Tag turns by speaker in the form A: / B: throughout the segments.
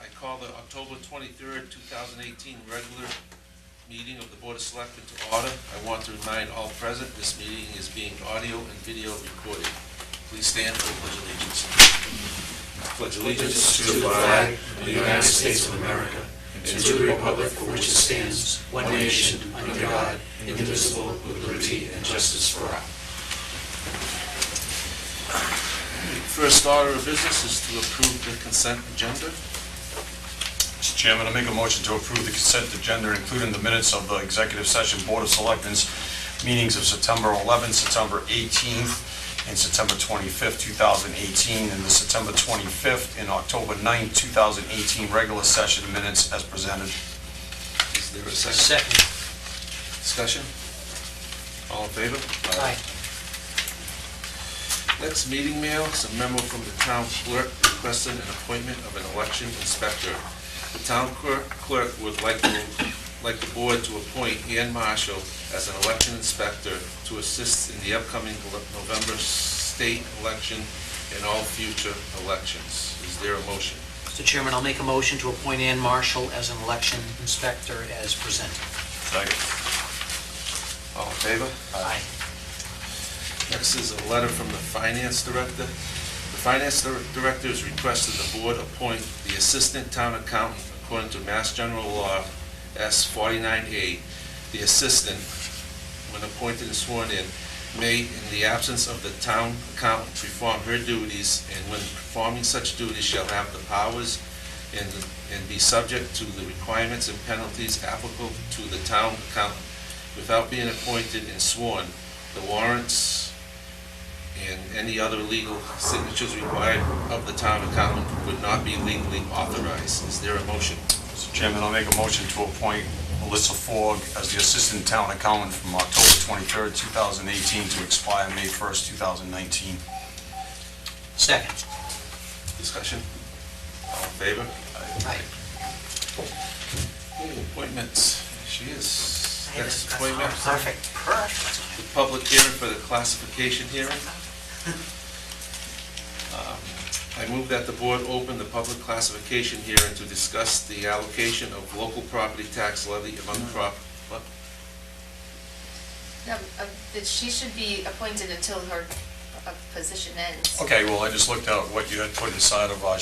A: October 23rd, 2018 regular meeting of the Board of Selectmen to order. I want to remind all present this meeting is being audio and video recorded. Please stand for the Pledge of Allegiance. I pledge allegiance to the flag of the United States of America and to the republic for which it stands, one nation, under God, indivisible, with liberty and justice for all. First order of business is to approve the consent agenda.
B: Mr. Chairman, I make a motion to approve the consent agenda, including the minutes of the Executive Session Board of Selectmen's meetings of September 11th, September 18th, and September 25th, 2018, and the September 25th and October 9th, 2018 regular session minutes as presented.
A: Is there a second?
C: Second.
A: Discussion? All in favor?
C: Aye.
A: Next meeting mail is a memo from the town clerk requesting an appointment of an election inspector. The town clerk would like the board to appoint Ann Marshall as an election inspector to assist in the upcoming November state election and all future elections. Is there a motion?
C: Mr. Chairman, I'll make a motion to appoint Ann Marshall as an election inspector as presented.
B: Second.
A: All in favor?
C: Aye.
A: Next is a letter from the Finance Director. The Finance Director has requested the Board appoint the Assistant Town Accountant according to Mass General Law S-49A. The Assistant, when appointed and sworn in, may, in the absence of the Town Accountant, perform her duties, and when performing such duties shall have the powers and be subject to the requirements and penalties applicable to the Town Accountant. Without being appointed and sworn, the warrants and any other legal signatures required of the town accountant would not be legally authorized. Is there a motion?
B: Mr. Chairman, I'll make a motion to appoint Melissa Fogg as the Assistant Town Accountant from October 23rd, 2018 to expire May 1st, 2019.
C: Second.
A: Discussion? All in favor?
C: Aye.
A: Appointments. She is. Next appointment.
C: Perfect.
A: The public hearing for the classification hearing. I move that the board open the public classification hearing to discuss the allocation of local property tax levy among what?
D: No, that she should be appointed until her position ends.
B: Okay, well, I just looked at what you had put inside of our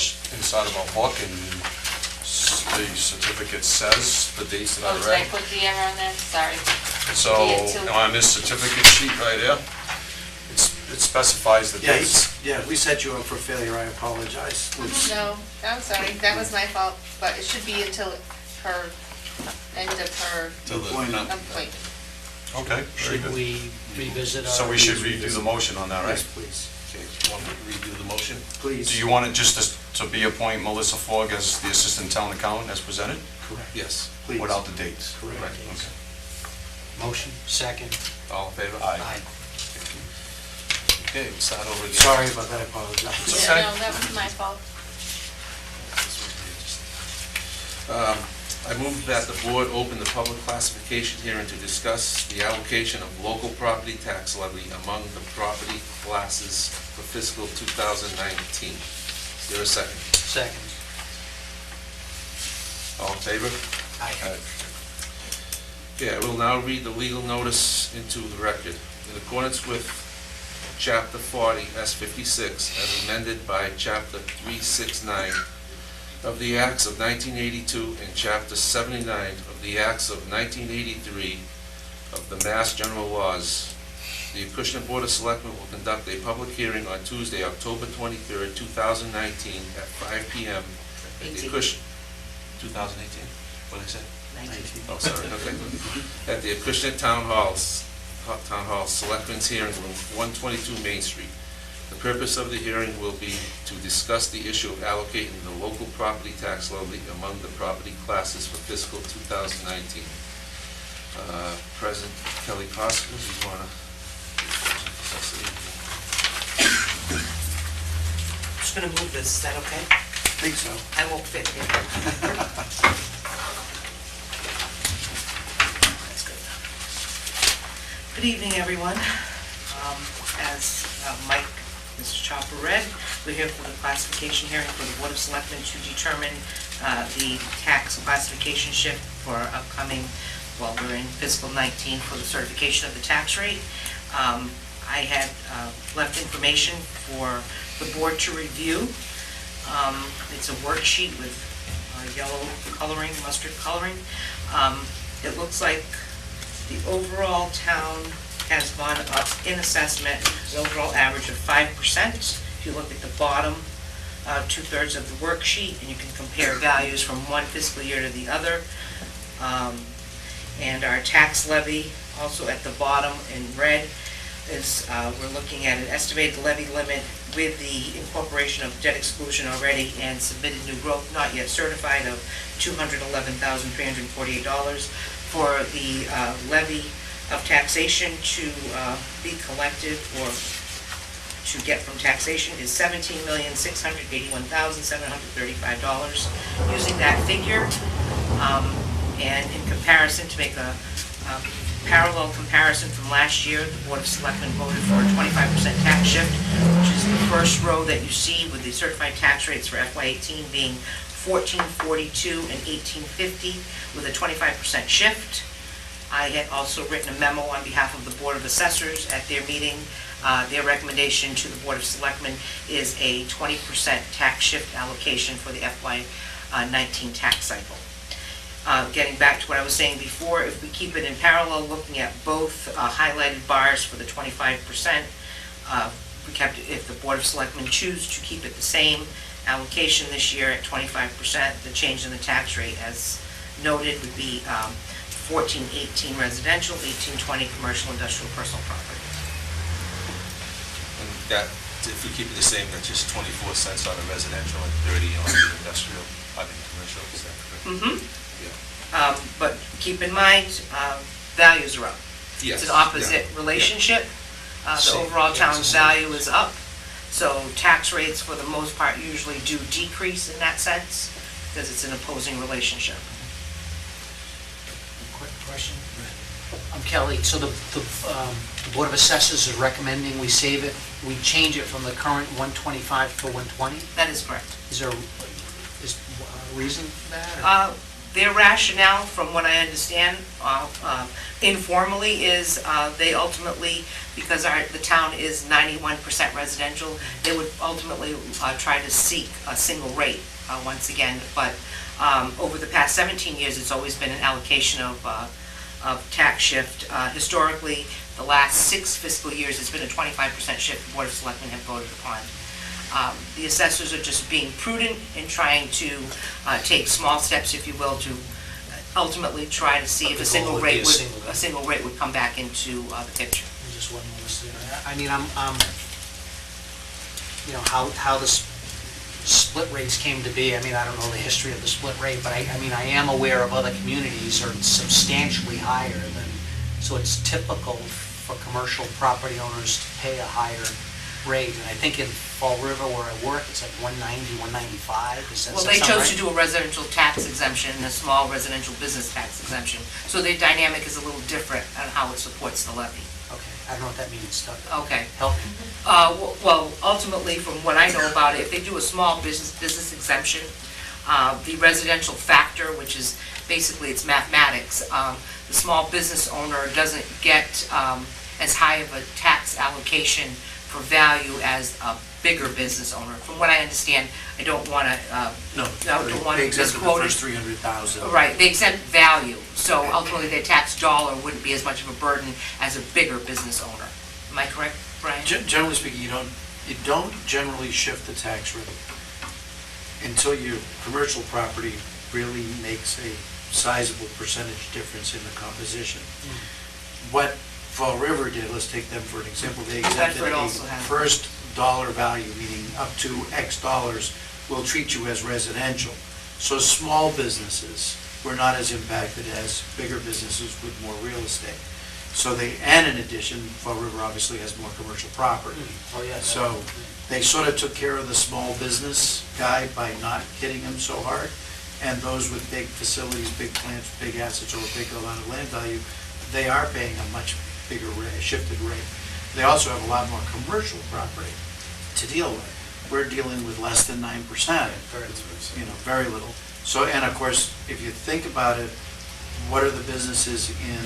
B: book, and the certificate says the dates that I
D: Oh,
B: read.
D: did I put the error on there? Sorry.
B: So on this certificate sheet right there, it specifies the dates.
E: Yeah, we set you up for failure, I apologize.
D: No, I'm sorry, that was my fault, but it should be until her, end of her appointment.
B: Okay, very
C: Should
B: good.
C: we revisit our...
B: So we should redo the motion on that, right?
E: Yes, please.
A: Okay, you want me to redo the motion?
E: Please.
B: Do you want it just to be appoint Melissa Fogg as the Assistant Town Accountant as presented?
E: Correct.
A: Yes.
E: Please.
B: Without the dates?
E: Correct.
B: Okay.
C: Motion, second.
A: All in favor?
B: Aye.
A: Okay, we'll start over again.
E: Sorry about that, I apologize.
B: It's
D: Yeah,
B: okay.
D: no, that was my fault.
A: I move that the board open the public classification hearing to discuss the allocation of local property tax levy among the property classes for fiscal 2019. Is there a second?
C: Second.
A: All in favor?
C: Aye.
A: Okay, I will now read the legal notice into the record. In accordance with Chapter 40, S56, as amended by Chapter 369 of the Acts of 1982 and Chapter 79 of the Acts of 1983 of the Mass General Laws, the Acushnet Board of Selectmen will conduct a public hearing on Tuesday, October 23rd, 2019 at 5 p.m. at the Acushnet. 2018? What did I say? Oh, sorry, okay. At the Acushnet Town Hall, Selectmen's Hearing Room, 122 Main Street. The purpose of the hearing will be to discuss the issue of allocating the local property tax levy among the property classes for fiscal 2019. President Kelly Koska, do you want to?
F: I'm just going to move this, is that okay?
E: I think so.
F: I won't fit in. That's good. Good evening, everyone. As Mike, Mr. Chopper read, we're here for the classification hearing for the Board of Selectmen to determine the tax classification shift for upcoming, well, we're in fiscal 19 for the certification of the tax rate. I had left information for the board to review. It's a worksheet with yellow coloring, mustard coloring. It looks like the overall town has gone up in assessment, an overall average of 5%. If you look at the bottom two-thirds of the worksheet, and you can compare values from one fiscal year to the other. And our tax levy, also at the bottom in red, is we're looking at an estimated levy limit with the incorporation of debt exclusion already and submitted new growth not yet certified of $211,348 for the levy of taxation to be collected or to get from taxation is $17,681,735. Using that figure, and in comparison, to make a parallel comparison from last year, the Board of Selectmen voted for a 25% tax shift, which is the first row that you see with the certified tax rates for FY18 being $14.42 and $18.50 with a 25% shift. I had also written a memo on behalf of the Board of Assessors at their meeting. Their recommendation to the Board of Selectmen is a 20% tax shift allocation for the FY19 tax cycle. Getting back to what I was saying before, if we keep it in parallel, looking at both highlighted bars for the 25%, if the Board of Selectmen choose to keep it the same allocation this year at 25%, the change in the tax rate, as noted, would be 1418 residential, 1820 commercial, industrial, personal property.
A: And that, if we keep it the same, that's just 24 cents on the residential and 30 on the industrial, I mean commercial, is that correct?
F: Mm-hmm.
A: Yeah.
F: But keep in mind, values are up.
A: Yes.
F: It's an opposite
A: Yeah.
F: relationship. The
A: Same.
F: overall
A: Yeah,
F: town's
A: it's the same.
F: value is up. So tax rates, for the most part, usually do decrease in that sense, because it's an opposing relationship.
C: Quick question. Kelly, so the Board of Assessors is recommending we save it, we change it from the current 125 to 120?
F: That is correct.
C: Is there a reason for that? or-
F: Their rationale, from what I understand, informally, is they ultimately, because the town is 91% residential, they would ultimately try to seek a single rate once again. But over the past 17 years, it's always been an allocation of tax shift. Historically, the last 6 fiscal years, it's been a 25% shift the Board of Selectmen have voted upon. The assessors are just being prudent in trying to take small steps, if you will, to ultimately try to see if
C: The
F: a single
C: goal would be
F: rate
C: a single rate.
F: a single rate would come back into the picture.
C: I just wasn't listening. I mean, you know, how the split rates came to be. I mean, I don't know the history of the split rate, but I mean, I am aware of other communities are substantially higher than, so it's typical for commercial property owners to pay a higher rate. And I think in Fall River where I work, it's like 190, 195. Does that
F: Well,
C: sound
F: they chose to
C: right?
F: do a residential tax exemption and a small residential business tax exemption. So their dynamic is a little different on how it supports the levy.
C: Okay, I don't know what that means.
F: Okay.
C: Help me.
F: Well, ultimately, from what I know about it, if they do a small business exemption, the residential factor, which is basically it's mathematics, the small business owner doesn't get as high of a tax allocation for value as a bigger business owner. From what I understand, I don't want to,
E: No,
F: don't want
E: they
F: to
E: exempted the
F: misquote
E: first
F: it.
E: 300,000.
F: Right, they exempt value, so ultimately their tax dollar wouldn't be as much of a burden as a bigger business owner. Am I correct, Brian?
E: Generally speaking, you don't generally shift the tax rate until your commercial property really makes a sizable percentage difference in the composition. What Fall River did, let's take them for an example, they exempted
F: Bedford
E: a
F: also has.
E: first dollar value, meaning up to X dollars, will treat you as residential. So small businesses were not as impacted as bigger businesses with more real estate. So they, and in addition, Fall River obviously has more commercial property.
C: Oh, yeah.
E: So they sort of took care of the small business guy by not hitting him so hard. And those with big facilities, big plants, big assets, or a big amount of land value, they are paying a much bigger rate, shifted rate. They also have a lot more commercial property to deal with. We're dealing with less than 9%, very little. So, and of course, if you think about it, what are the businesses in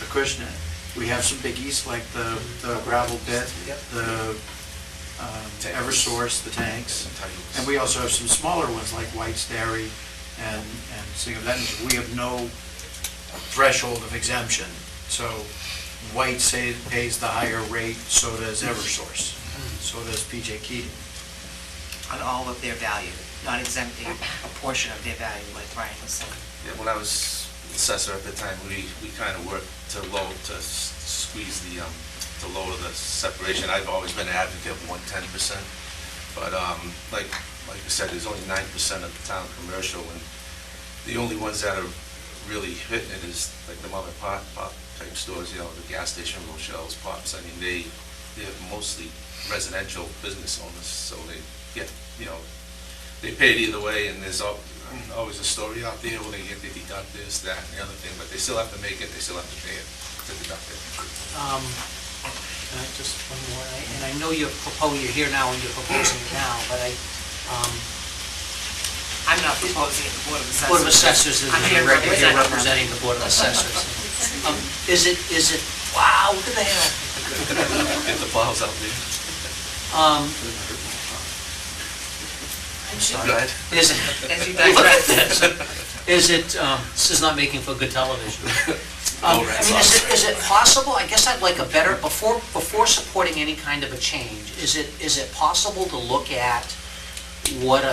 E: Acushnet? We have some biggies like the gravel pit, the Eversource, the tanks, and we also have some smaller ones like White's Dairy and Single. That means we have no threshold of exemption. So White pays the higher rate, so does Eversource, so does PJ Keating.
F: On all of their value, not exempting a portion of their value, like Brian was saying.
A: Yeah, when I was assessor at the time, we kind of worked to squeeze the, to lower the separation. I've always been an advocate of 110%, but like you said, there's only 9% of the town commercial, and the only ones that are really hitting it is like the mom and pop type stores, the gas station, Rochelle's, Pops. I mean, they're mostly residential business owners, so they get, they pay it either way, and there's always a story out there where they get to deduct this, that, and the other thing, but they still have to make it, they still have to pay it to deduct it.
C: Just one more, and I know you're here now and you're proposing it now, but
F: I'm not proposing it, the Board of Assessors.
C: Board of Assessors is
F: I'm here
C: representing the Board of Assessors. Is it, wow, look at the hell.
A: Get the plows out there. Go ahead.
C: Is it,
F: As you
C: look at
F: digress.
C: this. Is it, this is not making for good television. I mean,
A: rats
C: is it possible, I guess I'd like a better, before supporting any kind of a change, is it possible to look at what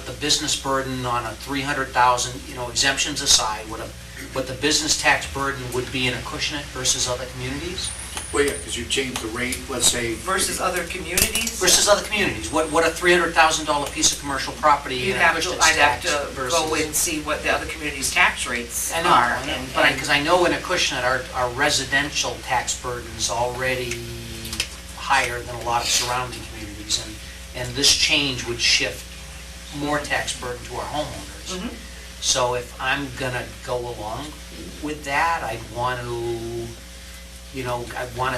C: the business burden on a 300,000, exemptions aside, what the business tax burden would be in Acushnet versus other communities?
E: Well, yeah, because you change the rate, let's say.
F: Versus other communities?
C: Versus other communities, what a $300,000 piece of commercial property in
F: I'd have
C: Acushnet's
F: to
C: tax
F: go
C: versus...
F: and see what the other communities' tax rates
C: I
F: are.
C: know, but because I know in Acushnet, our residential tax burden's already higher than a lot of surrounding communities, and this change would shift more tax burden to our homeowners.
F: Mhm.
C: So if I'm gonna go along with that, I'd want to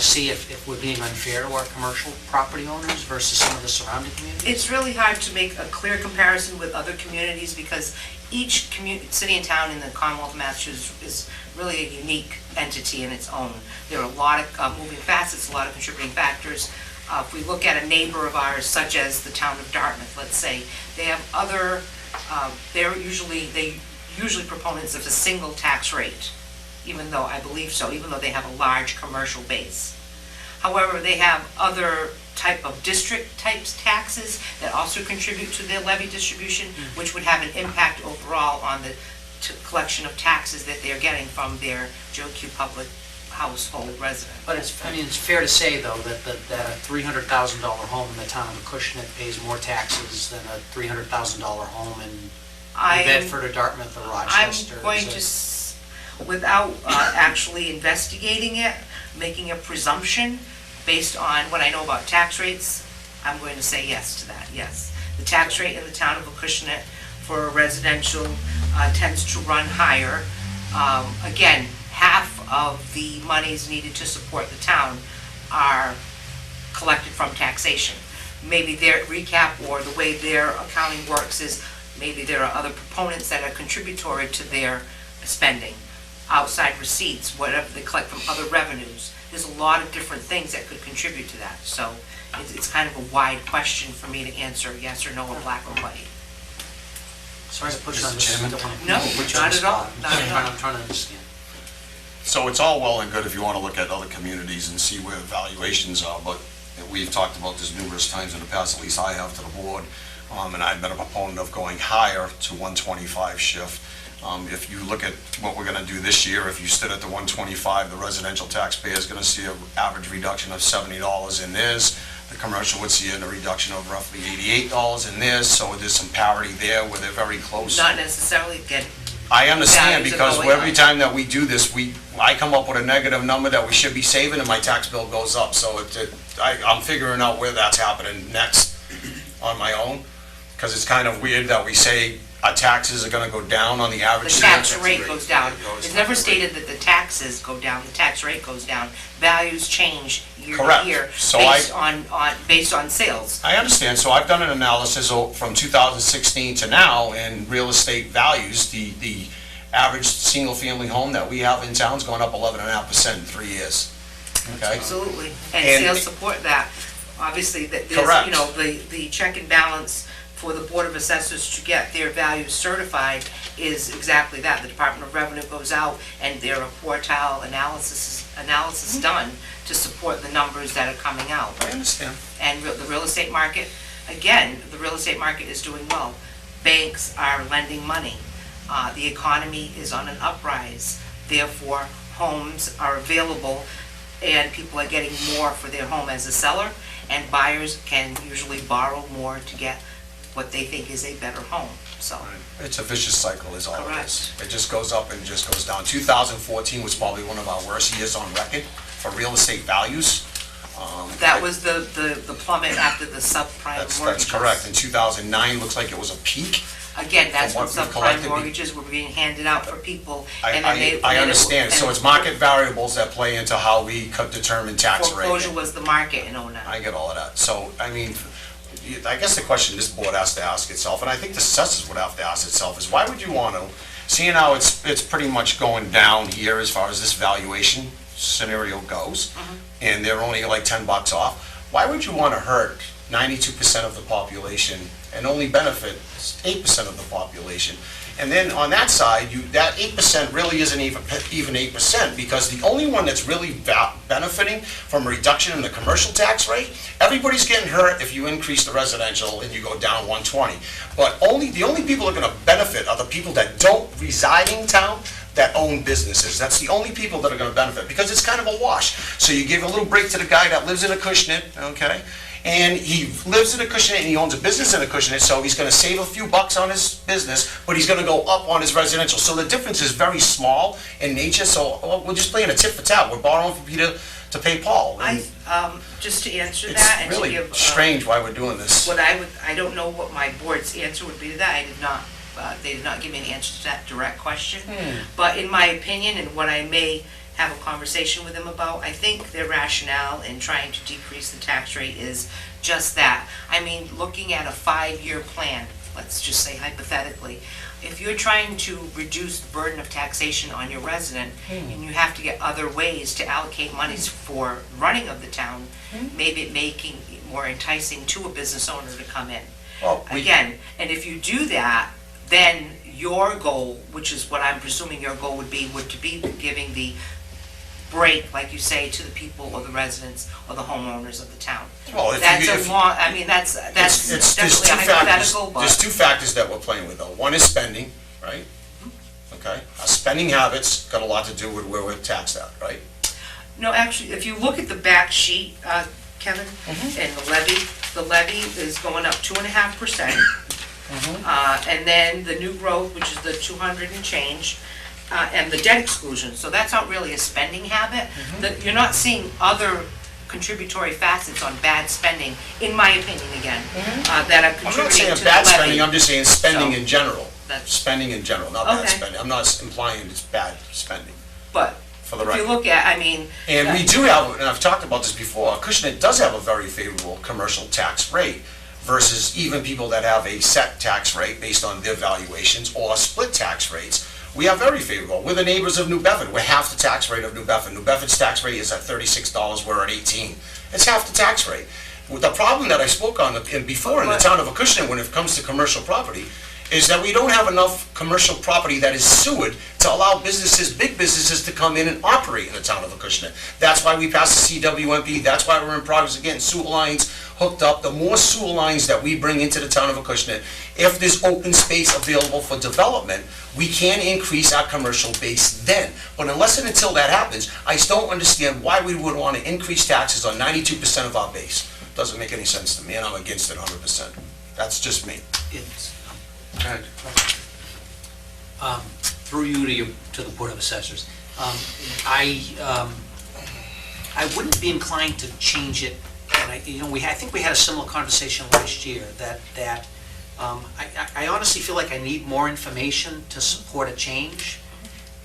C: see if we're being unfair to our commercial property owners versus some of the surrounding communities.
F: It's really hard to make a clear comparison with other communities because each city and town in the Commonwealth of Massachusetts is really a unique entity in its own. There are a lot of moving facets, a lot of contributing factors. If we look at a neighbor of ours, such as the town of Dartmouth, let's say, they have other, they usually proponents of a single tax rate, even though I believe so, even though they have a large commercial base. However, they have other type of district types taxes that also contribute to their levy distribution, which would have an impact overall on the collection of taxes that they're getting from their Joe Q public household resident.
C: But it's fair to say, though, that a $300,000 home in the town of Acushnet pays more taxes than a $300,000 home in Bedford or Dartmouth or Rochester.
F: I'm going to, without actually investigating it, making a presumption based on what I know about tax rates, I'm going to say yes to that, yes. The tax rate in the town of Acushnet for residential tends to run higher. Again, half of the monies needed to support the town are collected from taxation. Maybe their recap or the way their accounting works is maybe there are other proponents that are contributory to their spending, outside receipts, whatever they collect from other revenues. There's a lot of different things that could contribute to that. So it's kind of a wide question for me to answer yes or no or black or white.
C: Sorry to put you on the
B: Mr.
C: spot.
B: Chairman?
F: No, not at all, not at all.
C: I'm trying to understand.
B: So it's all well and good if you want to look at other communities and see where valuations are, but we've talked about this numerous times in the past, at least I have to the board, and I've been a proponent of going higher to 125 shift. If you look at what we're gonna do this year, if you stood at the 125, the residential taxpayer is gonna see an average reduction of $70 in theirs. The commercial would see a reduction of roughly $88 in theirs, so there's some parity there where they're very close.
F: Not necessarily get,
B: I understand,
F: values are
B: because
F: going
B: every
F: up.
B: time that we do this, I come up with a negative number that we should be saving, and my tax bill goes up, so I'm figuring out where that's happening next on my own, because it's kind of weird that we say our taxes are gonna go down on the
F: the
B: average.
F: tax rate goes down. It's never stated that the taxes go down, the tax rate goes down. Values change year to
B: Correct.
F: year
B: So
F: based on sales.
B: I understand, so I've done an analysis from 2016 to now in real estate values. The average single-family home that we have in town's gone up 11.5% in 3 years, okay?
F: Absolutely. And
B: And-
F: sales support that. Obviously, that there's,
B: Correct.
F: you know, the check and balance for the Board of Assessors to get their values certified is exactly that. The Department of Revenue goes out and there are quartile analysis done to support the numbers that are coming out.
B: I understand.
F: And the real estate market, again, the real estate market is doing well. Banks are lending money. The economy is on an uprise. Therefore, homes are available and people are getting more for their home as a seller, and buyers can usually borrow more to get what they think is a better home, so.
B: It's a vicious cycle is all it is.
F: Correct.
B: It just goes up and just goes down. 2014 was probably one of our worst years on record for real estate values.
F: That was the plummet after the subprime
B: That's
F: mortgages.
B: correct. In 2009, looks like it was a peak.
F: Again, that's
B: From
F: when
B: what we
F: subprime
B: collected,
F: mortgages were being handed out for people, and then they.
B: I
F: then it-
B: understand, so
F: and
B: it's market variables that play into how we could determine tax rate.
F: Foreclosure was the market in '09.
B: I get all of that. So, I mean, I guess the question this board has to ask itself, and I think the assessors would have to ask itself, is why would you want to, seeing how it's pretty much going down here as far as this valuation scenario goes, and they're only like $10 off, why would you want to hurt 92% of the population and only benefit 8% of the population? And then on that side, that 8% really isn't even 8%, because the only one that's really benefiting from a reduction in the commercial tax rate, everybody's getting hurt if you increase the residential and you go down 120. But the only people that are gonna benefit are the people that don't reside in town, that own businesses. That's the only people that are gonna benefit, because it's kind of a wash. So you give a little break to the guy that lives in Acushnet, okay? And he lives in Acushnet and he owns a business in Acushnet, so he's gonna save a few bucks on his business, but he's gonna go up on his residential. So the difference is very small in nature, so we're just playing a tit for tat. We're borrowing from Peter to pay Paul. And
F: Just to answer that and
B: it's
F: to
B: really
F: give.
B: strange why we're doing this.
F: I don't know what my board's answer would be to that. They did not give me an answer to that direct question. But in my opinion, and what I may have a conversation with them about, I think their rationale in trying to decrease the tax rate is just that. I mean, looking at a 5-year plan, let's just say hypothetically, if you're trying to reduce the burden of taxation on your resident, and you have to get other ways to allocate monies for running of the town, maybe it making it more enticing to a business owner to come in.
B: Well,
F: Again, and if you do that, then your goal, which is what I'm presuming your goal would be giving the break, like you say, to the people or the residents or the homeowners of the town.
B: Well, if
F: That's
B: you-
F: a
B: if-
F: long, I mean, that's
B: There's
F: definitely a
B: two factors.
F: hypothetical,
B: There's
F: but,
B: two factors that we're playing with though. One is spending, right? Okay, our spending habits got a lot to do with where we're taxed at, right?
F: no, actually, if you look at the back sheet, Kevin, and the levy is going up 2.5%. And then the new growth, which is the 200 and change, and the debt exclusion, so that's not really a spending habit. You're not seeing other contributory facets on bad spending, in my opinion again, that are
B: I'm not
F: contributing
B: saying
F: to the
B: bad
F: levy.
B: spending, I'm just saying spending
F: So,
B: in general.
F: that's-
B: Spending in general, not bad
F: Okay.
B: spending. I'm not implying it's bad spending,
F: But
B: for the
F: if you
B: record.
F: look at, I mean.
B: And we do have, and I've talked about this before, Acushnet does have a very favorable commercial tax rate versus even people that have a set tax rate based on their valuations or split tax rates. We are very favorable. We're the neighbors of New Bedford. We're half the tax rate of New Bedford. New Bedford's tax rate is at $36, we're at 18. It's half the tax rate. With the problem that I spoke on before in the town of Acushnet when it comes to commercial property is that we don't have enough commercial property that is sewered to allow businesses, big businesses, to come in and operate in the town of Acushnet. That's why we passed the CWMP, that's why we're in progress of getting sewer lines hooked up. The more sewer lines that we bring into the town of Acushnet, if there's open space available for development, we can increase our commercial base then. But unless and until that happens, I just don't understand why we would want to increase taxes on 92% of our base. Doesn't make any sense to me, and I'm against it 100%. That's just me.
C: It's,
A: Go ahead.
C: through you to the Board of Assessors. I wouldn't be inclined to change it, and I think we had a similar conversation last year, that I honestly feel like I need more information to support a change,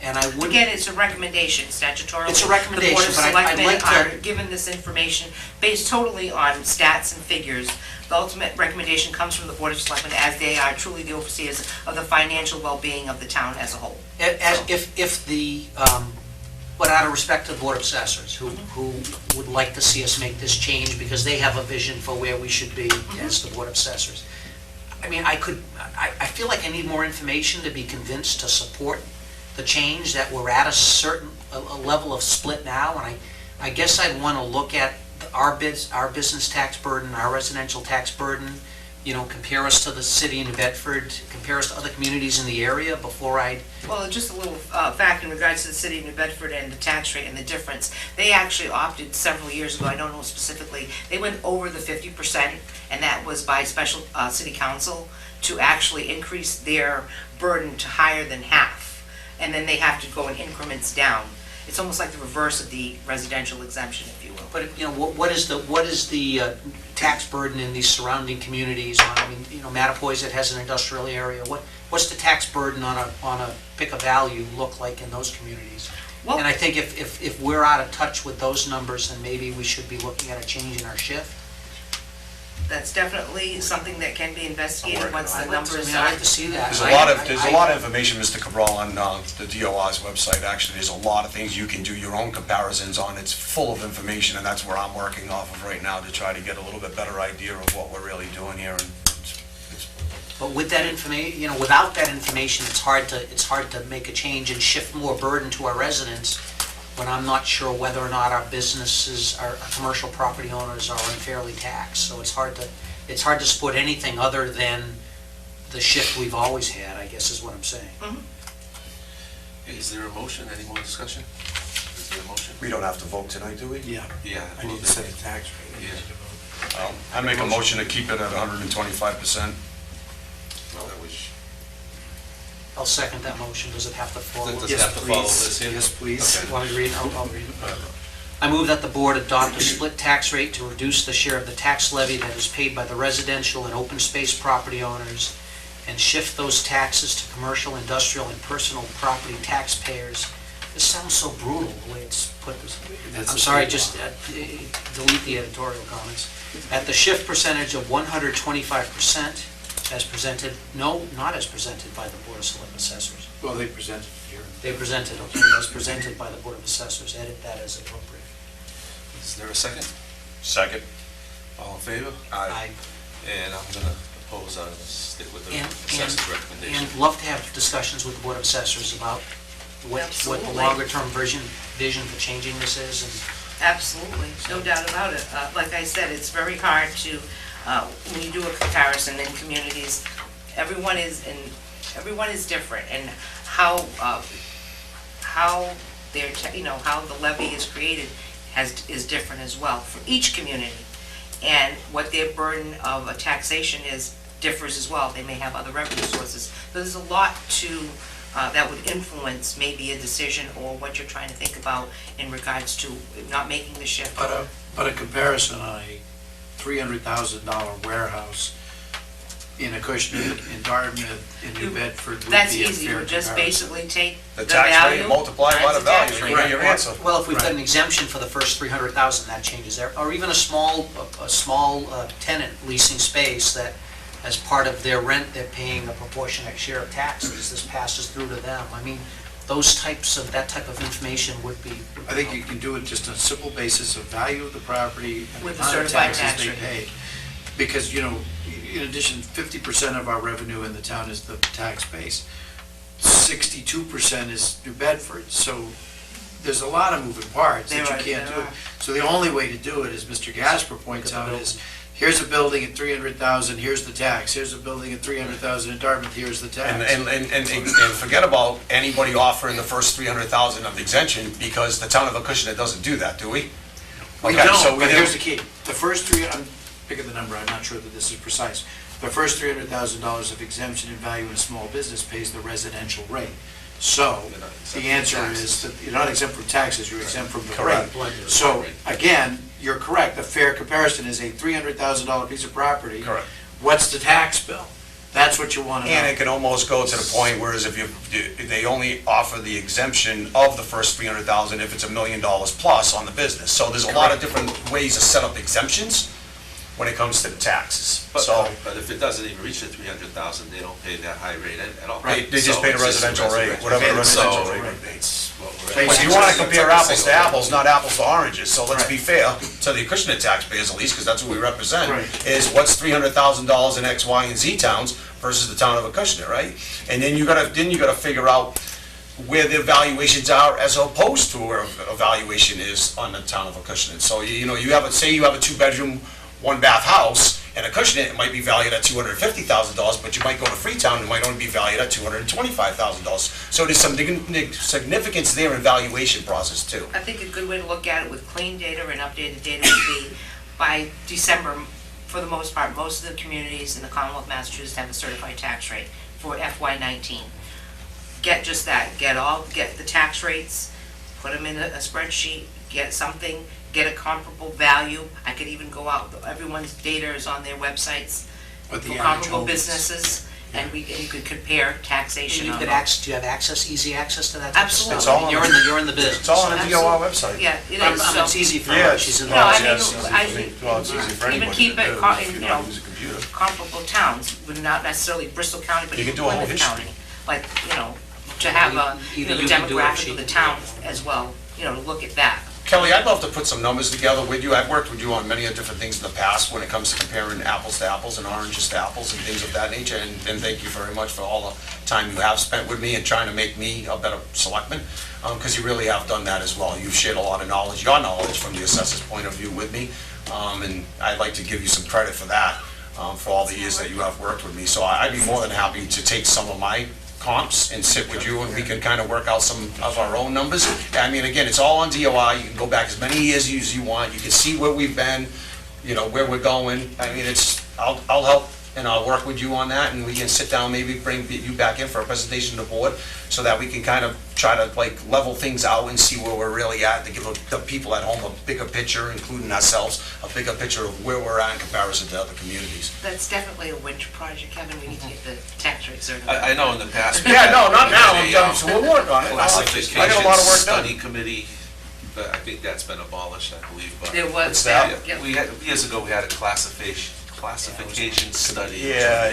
C: and I wouldn't...
F: Again, it's a recommendation statutorily.
C: It's a recommendation,
F: The Board of
C: but I'd like
F: Selectmen
C: to-
F: are given this information based totally on stats and figures. The ultimate recommendation comes from the Board of Selectmen, as they are truly the overseers of the financial well-being of the town as a whole.
C: If the, but out of respect to the Board of Assessors, who would like to see us make this change because they have a vision for where we should be as the Board of Assessors. I mean, I feel like I need more information to be convinced to support the change, that we're at a certain level of split now, and I guess I'd want to look at our business tax burden, our residential tax burden, compare us to the city of New Bedford, compare us to other communities in the area before I...
F: Well, just a little fact in regards to the city of New Bedford and the tax rate and the difference. They actually opted several years ago, I don't know specifically, they went over the 50%, and that was by special city council, to actually increase their burden to higher than half. And then they have to go in increments down. It's almost like the reverse of the residential exemption, if you will.
C: But, what is the tax burden in these surrounding communities? Mattapoisett has an industrial area. What's the tax burden on a pick a value look like in those communities?
F: Well,
C: And I think if we're out of touch with those numbers, then maybe we should be looking at a change in our shift.
F: that's definitely something that can be investigated once the numbers
C: I'd
F: are...
C: like to see that.
B: There's a lot of information, Mr. Cabral, on the DOR's website. Actually, there's a lot of things you can do your own comparisons on. It's full of information, and that's where I'm working off of right now to try to get a little bit better idea of what we're really doing here. And
C: But with that information, without that information, it's hard to make a change and shift more burden to our residents when I'm not sure whether or not our businesses, our commercial property owners are unfairly taxed. So it's hard to support anything other than the shift we've always had, I guess is what I'm saying.
A: Is there a motion? Any more discussion? Is there a motion?
B: we don't have to vote tonight, do we?
E: Yeah,
A: Yeah.
E: I need to set a tax rate.
A: Yeah.
B: I make a motion to keep it at 125%.
A: No, that was,
C: I'll second that motion. Does it have to follow?
A: Does it
E: Yes,
A: have to follow
E: please.
A: this here?
E: Yes, please.
A: Okay.
C: Want me to read? I'll read it. I move that the board adopt a split tax rate to reduce the share of the tax levy that is paid by the residential and open space property owners and shift those taxes to commercial, industrial, and personal property taxpayers. This sounds so brutal, the way it's put.
E: That's
C: I'm
E: a
C: sorry,
E: big
C: just
E: one.
C: delete the editorial comments. At the shift percentage of 125% as presented, no, not as presented by the Board of Select Assessors.
E: Well, they presented it here.
C: They presented, okay, as presented by the Board of Assessors. Edit that as appropriate.
A: is there a second?
B: Second.
A: All in favor?
C: I
A: And I'm gonna oppose on this, stick with the
C: And-
A: assessors recommendation.
C: And love to have discussions with the Board of Assessors about what the
F: Absolutely.
C: longer-term vision for changing this is. And
F: Absolutely, no doubt about it. Like I said, it's very hard to, when you do a comparison in communities, everyone is different, and how their, how the levy is created is different as well for each community. And what their burden of a taxation is differs as well. They may have other revenue sources. There's a lot that would influence maybe a decision or what you're trying to think about in regards to not making the shift.
E: But a comparison on a $300,000 warehouse in Acushnet, in Dartmouth, in New Bedford would be a
F: That's
E: fair
F: easy, you would just
E: comparison.
F: basically take
B: The
F: the
B: tax
F: value.
B: rate multiplied by the
F: times tax
B: value, you
F: rate.
B: get your answer.
C: Well, if we've got
E: Right.
C: an exemption for the first 300,000, that changes there. Or even a small tenant leasing space that, as part of their rent, they're paying a proportionate share of taxes. This passes through to them. I mean, that type of information would be...
E: I think you can do it just on a simple basis of value of the property and the
F: With the
E: amount of
F: certified
E: taxes
F: tax
E: they
F: rate.
E: pay. Because, in addition, 50% of our revenue in the town is the tax base. 62% is New Bedford, so there's a lot of moving parts that you can't do. So the only way to do it, as Mr. Gasper points out, is here's a building at 300,000, here's the tax. Here's a building at 300,000 in Dartmouth, here's the tax.
B: And forget about anybody offering the first 300,000 of exemption, because the town of Acushnet doesn't do that, do we?
E: We
B: Okay, so
E: don't,
B: we
E: but
B: do.
E: here's the key. The first three, I'm picking the number, I'm not sure that this is precise. The first $300,000 of exemption in value in a small business pays the residential rate. So, the answer is that you're not exempt from taxes, you're exempt from the
B: Correct.
E: rate. So, again, you're correct, the fair comparison is a $300,000 piece of property.
B: Correct.
E: What's the tax bill? That's what you want to know.
B: And it can almost go to the point, whereas if they only offer the exemption of the first 300,000 if it's $1 million plus on the business. So there's a lot of different ways to set up exemptions when it comes to the taxes. So
A: But if it doesn't even reach the 300,000, they don't pay that high rate at all.
B: they just
A: So
B: pay the
A: it's just
B: residential rate, whatever the residential rate would be.
A: It's what we're at.
E: But
B: But you want to compare apples to apples, not apples to oranges, so let's be fair to the Acushnet taxpayers at least, because that's what we represent,
E: Right.
B: is what's $300,000 in X, Y, and Z towns versus the town of Acushnet, right? And then you gotta figure out where the evaluations are as opposed to where evaluation is on the town of Acushnet. So, you know, you have a 2-bedroom, 1-bath house, and Acushnet, it might be valued at $250,000, but you might go to Freetown, it might only be valued at $225,000. So there's some significance there in valuation process too.
F: I think a good way to look at it with clean data and updated data would be by December, for the most part, most of the communities in the Commonwealth of Massachusetts have a certified tax rate for FY19. Get just that, get the tax rates, put them in a spreadsheet, get something, get a comparable value. I could even go out, everyone's data is on their websites
E: But
F: for
E: the
F: comparable
E: actual-
F: businesses, and you could compare taxation
C: You
F: on
C: could
F: them.
C: do you have access, easy access to that type of stuff?
F: Absolutely.
B: It's all on
C: You're in the business.
B: It's all on the DOR website.
F: Yeah, it
C: I'm-
F: is,
C: I'm-
F: so.
C: It's easy for
B: Yeah,
C: her, she's in
F: No, I
C: the.
F: mean,
B: it's easy for
F: I-
B: me. Well, it's easy for
F: even
B: anybody
F: keep
B: to
F: it
B: do
F: co-
B: if
F: you
B: you know how
F: know,
B: to use a computer.
F: comparable towns, would not necessarily Bristol County, but
B: You
F: even
B: could do a whole
F: Plymouth
B: history.
F: County. Like, you know, to have a, you know,
C: Either
F: the
C: you can do it or
F: demographic
C: she
F: of the
C: can do
F: town
C: it.
F: as well, you know, to look at that.
B: Kelly, I'd love to put some numbers together with you. I've worked with you on many different things in the past when it comes to comparing apples to apples and oranges to apples and things of that nature. And thank you very much for all the time you have spent with me and trying to make me a better selectman, because you really have done that as well. You've shared a lot of knowledge, your knowledge from the assessor's point of view with me, and I'd like to give you some credit for that, for all the years that you have worked with me. So I'd be more than happy to take some of my comps and sit with you, and we can kind of work out some of our own numbers. I mean, again, it's all on DOI, you can go back as many years as you want, you can see where we've been, you know, where we're going. I mean, I'll help and I'll work with you on that, and we can sit down, maybe bring you back in for a presentation to the board, so that we can kind of try to like level things out and see where we're really at, to give the people at home a bigger picture, including ourselves, a bigger picture of where we're at in comparison to other communities.
F: That's definitely a winter project, Kevin, we need to get the tax rate certified.
A: I know in the past.
B: Yeah, no, not now,
A: we had a,
B: so we'll work on it. I got a
A: classification
B: lot of work done.
A: study committee, but I think that's been abolished, I believe, but.
F: There was
B: What's that?
F: that, yep.
A: We had, years ago, we had a classification study.
B: Yeah.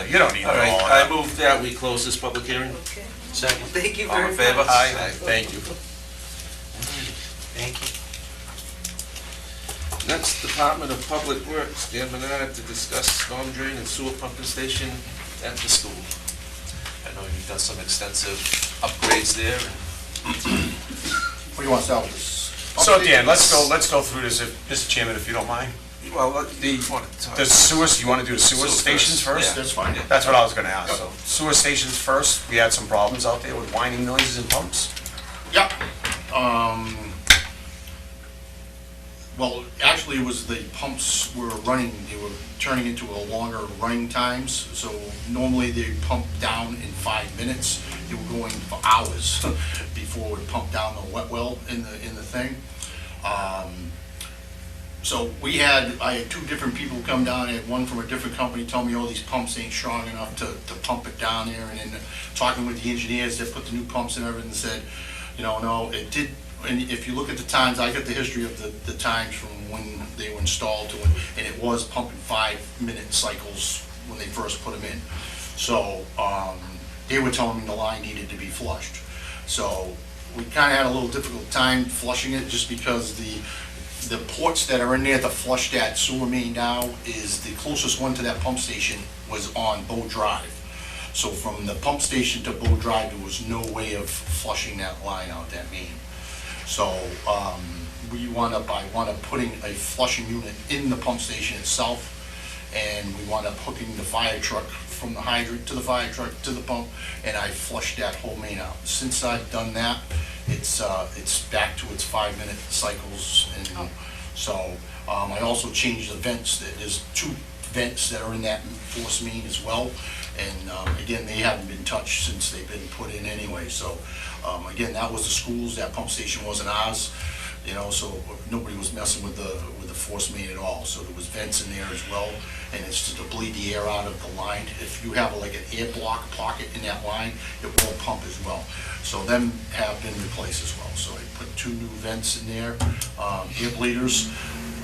B: You don't need
A: All
B: to
A: right,
B: all
A: I
B: that.
A: move that we close this public hearing.
F: Okay.
C: Second.
F: Thank you
A: All
F: very
A: in
F: much.
A: favor?
B: Aye, thank you.
C: Thank you.
A: Next, Department of Public Works, Dan Menard, to discuss storm drain and sewer pumping station at the school. I know you've done some extensive upgrades there, and
G: What do you want to start with this?
B: So Dan, let's go through this, Mr. Chairman, if you don't mind.
A: well,
B: The sewers, you want to do the sewer
A: Sewer
B: stations
A: first,
B: first?
A: yeah.
G: That's fine.
B: That's what I was gonna ask, so sewer stations first, we had some problems out there with whining noises and pumps.
G: Yep. Well, actually, it was the pumps were running, they were turning into a longer running times. So normally they pump down in 5 minutes. They were going for hours before it would pump down the wet well in the thing. So I had 2 different people come down, I had one from a different company tell me, oh, these pumps ain't strong enough to pump it down there, and then talking with the engineers that put the new pumps and everything, said, you know, no, it did, and if you look at the times, I got the history of the times from when they were installed to when, and it was pumping 5-minute cycles when they first put them in. So, they were telling me the line needed to be flushed. So, we kinda had a little difficult time flushing it, just because the ports that are in there to flush that sewer main now is the closest one to that pump station was on Bow Drive. So from the pump station to Bow Drive, there was no way of flushing that line out, that main. So, I wound up putting a flushing unit in the pump station itself, and we wound up hooking the fire truck from the hydrant to the fire truck to the pump, and I flushed that whole main out. Since I've done that, it's back to its 5-minute cycles, and so, I also changed the vents. There's 2 vents that are in that force main as well, and, again, they haven't been touched since they've been put in anyway, so, again, that was the school's, that pump station wasn't ours, you know, so nobody was messing with the force main at all, so there was vents in there as well, and it's to bleed the air out of the line. If you have like an air block pocket in that line, it will pump as well. So them have been replaced as well, so I put 2 new vents in there, air bleeders,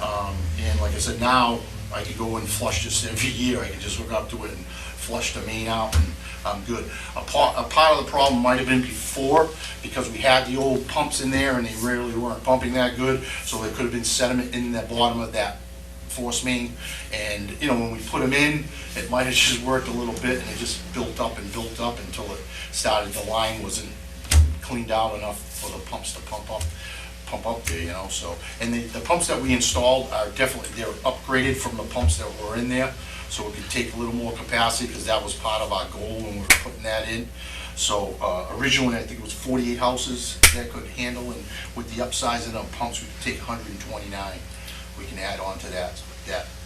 G: and like I said, now I can go and flush this every year. I can just hook up to it and flush the main out, and I'm good. A part of the problem might have been before, because we had the old pumps in there and they really weren't pumping that good, so there could have been sediment in the bottom of that force main, and, you know, when we put them in, it might have just worked a little bit, and it just built up until it started, the line wasn't cleaned out enough for the pumps to pump up there, you know, so. And the pumps that we installed are definitely, they're upgraded from the pumps that were in there, so it could take a little more capacity, because that was part of our goal when we were putting that in. So originally, I think it was 48 houses that could handle, and with the upsizing of pumps, we could take 129. We can add on to that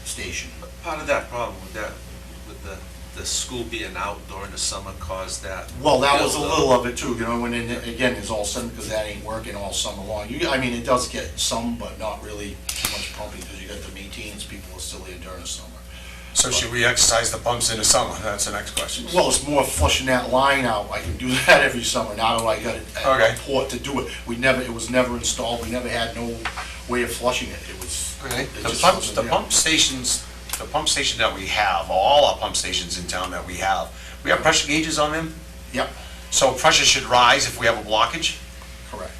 G: station.
A: Part of that problem with the school being out during the summer caused that.
G: Well, that was a little of it too, you know, when, again, it's all sudden, because that ain't working all summer long. I mean, it does get some, but not really too much pumping, because you got the maintenance people are still in during the summer.
B: So should we exercise the pumps in the summer? That's the next question.
G: Well, it's more flushing that line out. I can do that every summer. Now that I got
B: Okay.
G: a port to do it. It was never installed. We never had no way of flushing it. It was.
B: Okay.
G: it
B: The
G: just
B: pumps,
G: wasn't
B: the
G: there.
B: pump stations, the pump station that we have, all our pump stations in town that we have pressure gauges on them?
G: Yep,
B: So pressure should rise if we have a blockage?
G: correct.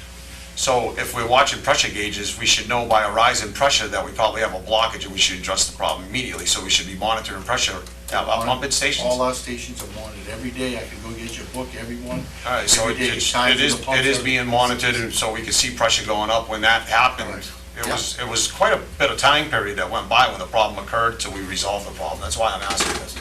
B: So if we're watching pressure gauges, we should know by a rise in pressure that we probably have a blockage, and we should address the problem immediately. So we should be monitoring pressure at our pumping stations?
G: All our stations are monitored. Every day I can go get your book, everyone.
B: All right, so
G: Every day,
B: it
G: times
B: is,
G: in the pumps
B: it is
G: are-
B: being monitored, and so we can see pressure going up. When that happened, it was quite a bit of time period that went by when the problem occurred till we resolved the problem. That's why I'm asking this.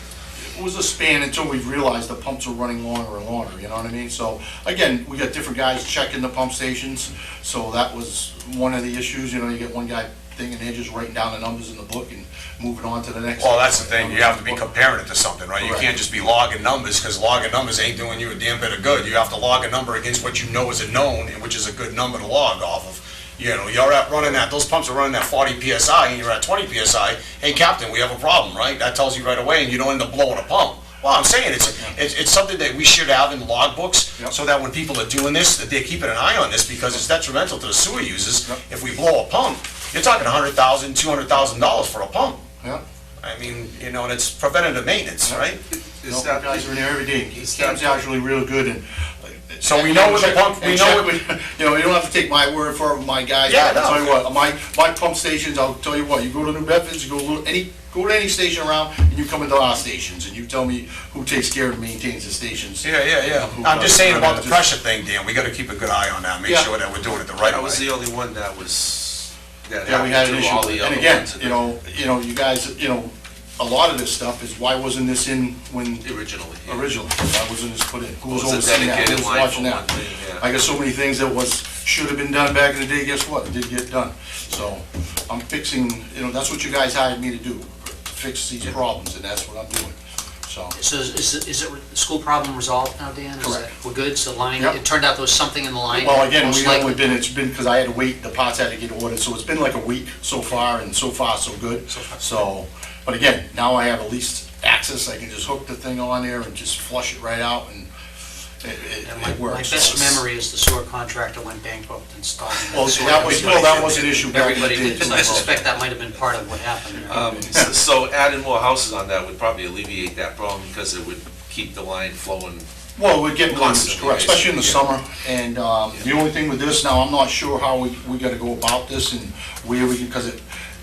G: It was a span until we realized the pumps were running longer and longer, you know what I mean? So, again, we got different guys checking the pump stations, so that was one of the issues, you know, you get one guy thing and they're just writing down the numbers in the book and moving on to the next.
B: Well, that's the thing, you have to be comparing it to something, right? You
G: Correct.
B: can't just be logging numbers, because logging numbers ain't doing you a damn bit of good. You have to log a number against what you know is a known, and which is a good number to log off of. You know, you're at running that, those pumps are running at 40 PSI, and you're at 20 PSI, hey, Captain, we have a problem, right? That tells you right away, and you don't end up blowing a pump. Well, I'm saying, it's something that we should have in logbooks,
G: Yep.
B: so that when people are doing this, that they're keeping an eye on this, because it's detrimental to the sewer users.
G: Yep.
B: If we blow a pump, you're talking $100,000, $200,000 for a pump.
G: Yeah.
B: I mean, you know, and it's preventative maintenance, right?
A: Is
G: No,
A: that,
G: guys are in there every day.
A: Is
G: Cam's
A: that-
G: actually real good, and.
B: So we know what the pump- we
G: and
B: know
G: check
B: what-
G: with- You know, you don't have to take my word for it, my guys.
B: Yeah,
G: I'll tell
B: no.
G: you what, my pump stations, I'll tell you what, you go to New Bedford, you go to any station around, and you come into our stations, and you tell me who takes care and maintains the stations.
B: Yeah.
G: Who
B: I'm just
G: does
B: saying about the
G: just-
B: pressure thing, Dan, we gotta keep a good eye on that, make
G: Yeah.
B: sure that we're doing it the right
A: I was
B: way.
A: the only one that
G: Yeah, we had an
A: happened to all
G: issue,
A: the
G: and
A: other
G: again,
A: ones.
G: you know, you guys, you know, a lot of this stuff is, why wasn't this in when
A: Originally. yeah.
G: originally, why wasn't this put in? Who was
A: It was a
G: overseeing that? Who
A: dedicated
G: was
A: line
G: watching
A: for
G: that?
A: one thing, yeah.
G: I got so many things that should have been done back in the day, guess what? It did get done. So I'm fixing, you know, that's what you guys hired me to do, to fix these problems, and that's what I'm doing, so.
C: So is the school problem resolved now, Dan? Is
G: Correct.
C: that- We're good, so the line,
G: Yep.
C: it turned out there was something in the line?
G: Well, again,
C: most
G: we've only
C: likely.
G: been, it's been, because I had to wait, the parts had to get ordered, so it's been like a week so far, and so far, so good. So, but again, now I have at least access, I can just hook the thing on there and just flush it right out, and
C: And
G: it
C: my
G: works.
C: best memory is the sewer contractor went bankrupt and started.
G: Well, that was an issue back in the
C: Everybody
G: day.
C: did,
G: too.
C: I suspect that might have been part of what happened.
A: So adding more houses on that would probably alleviate that problem, because it would keep the line flowing
G: Well, we're getting close,
A: Constantly,
G: correct, especially in the
A: basically,
G: summer. And the only thing with this now, I'm not sure how we gotta go about this and where we can, because it,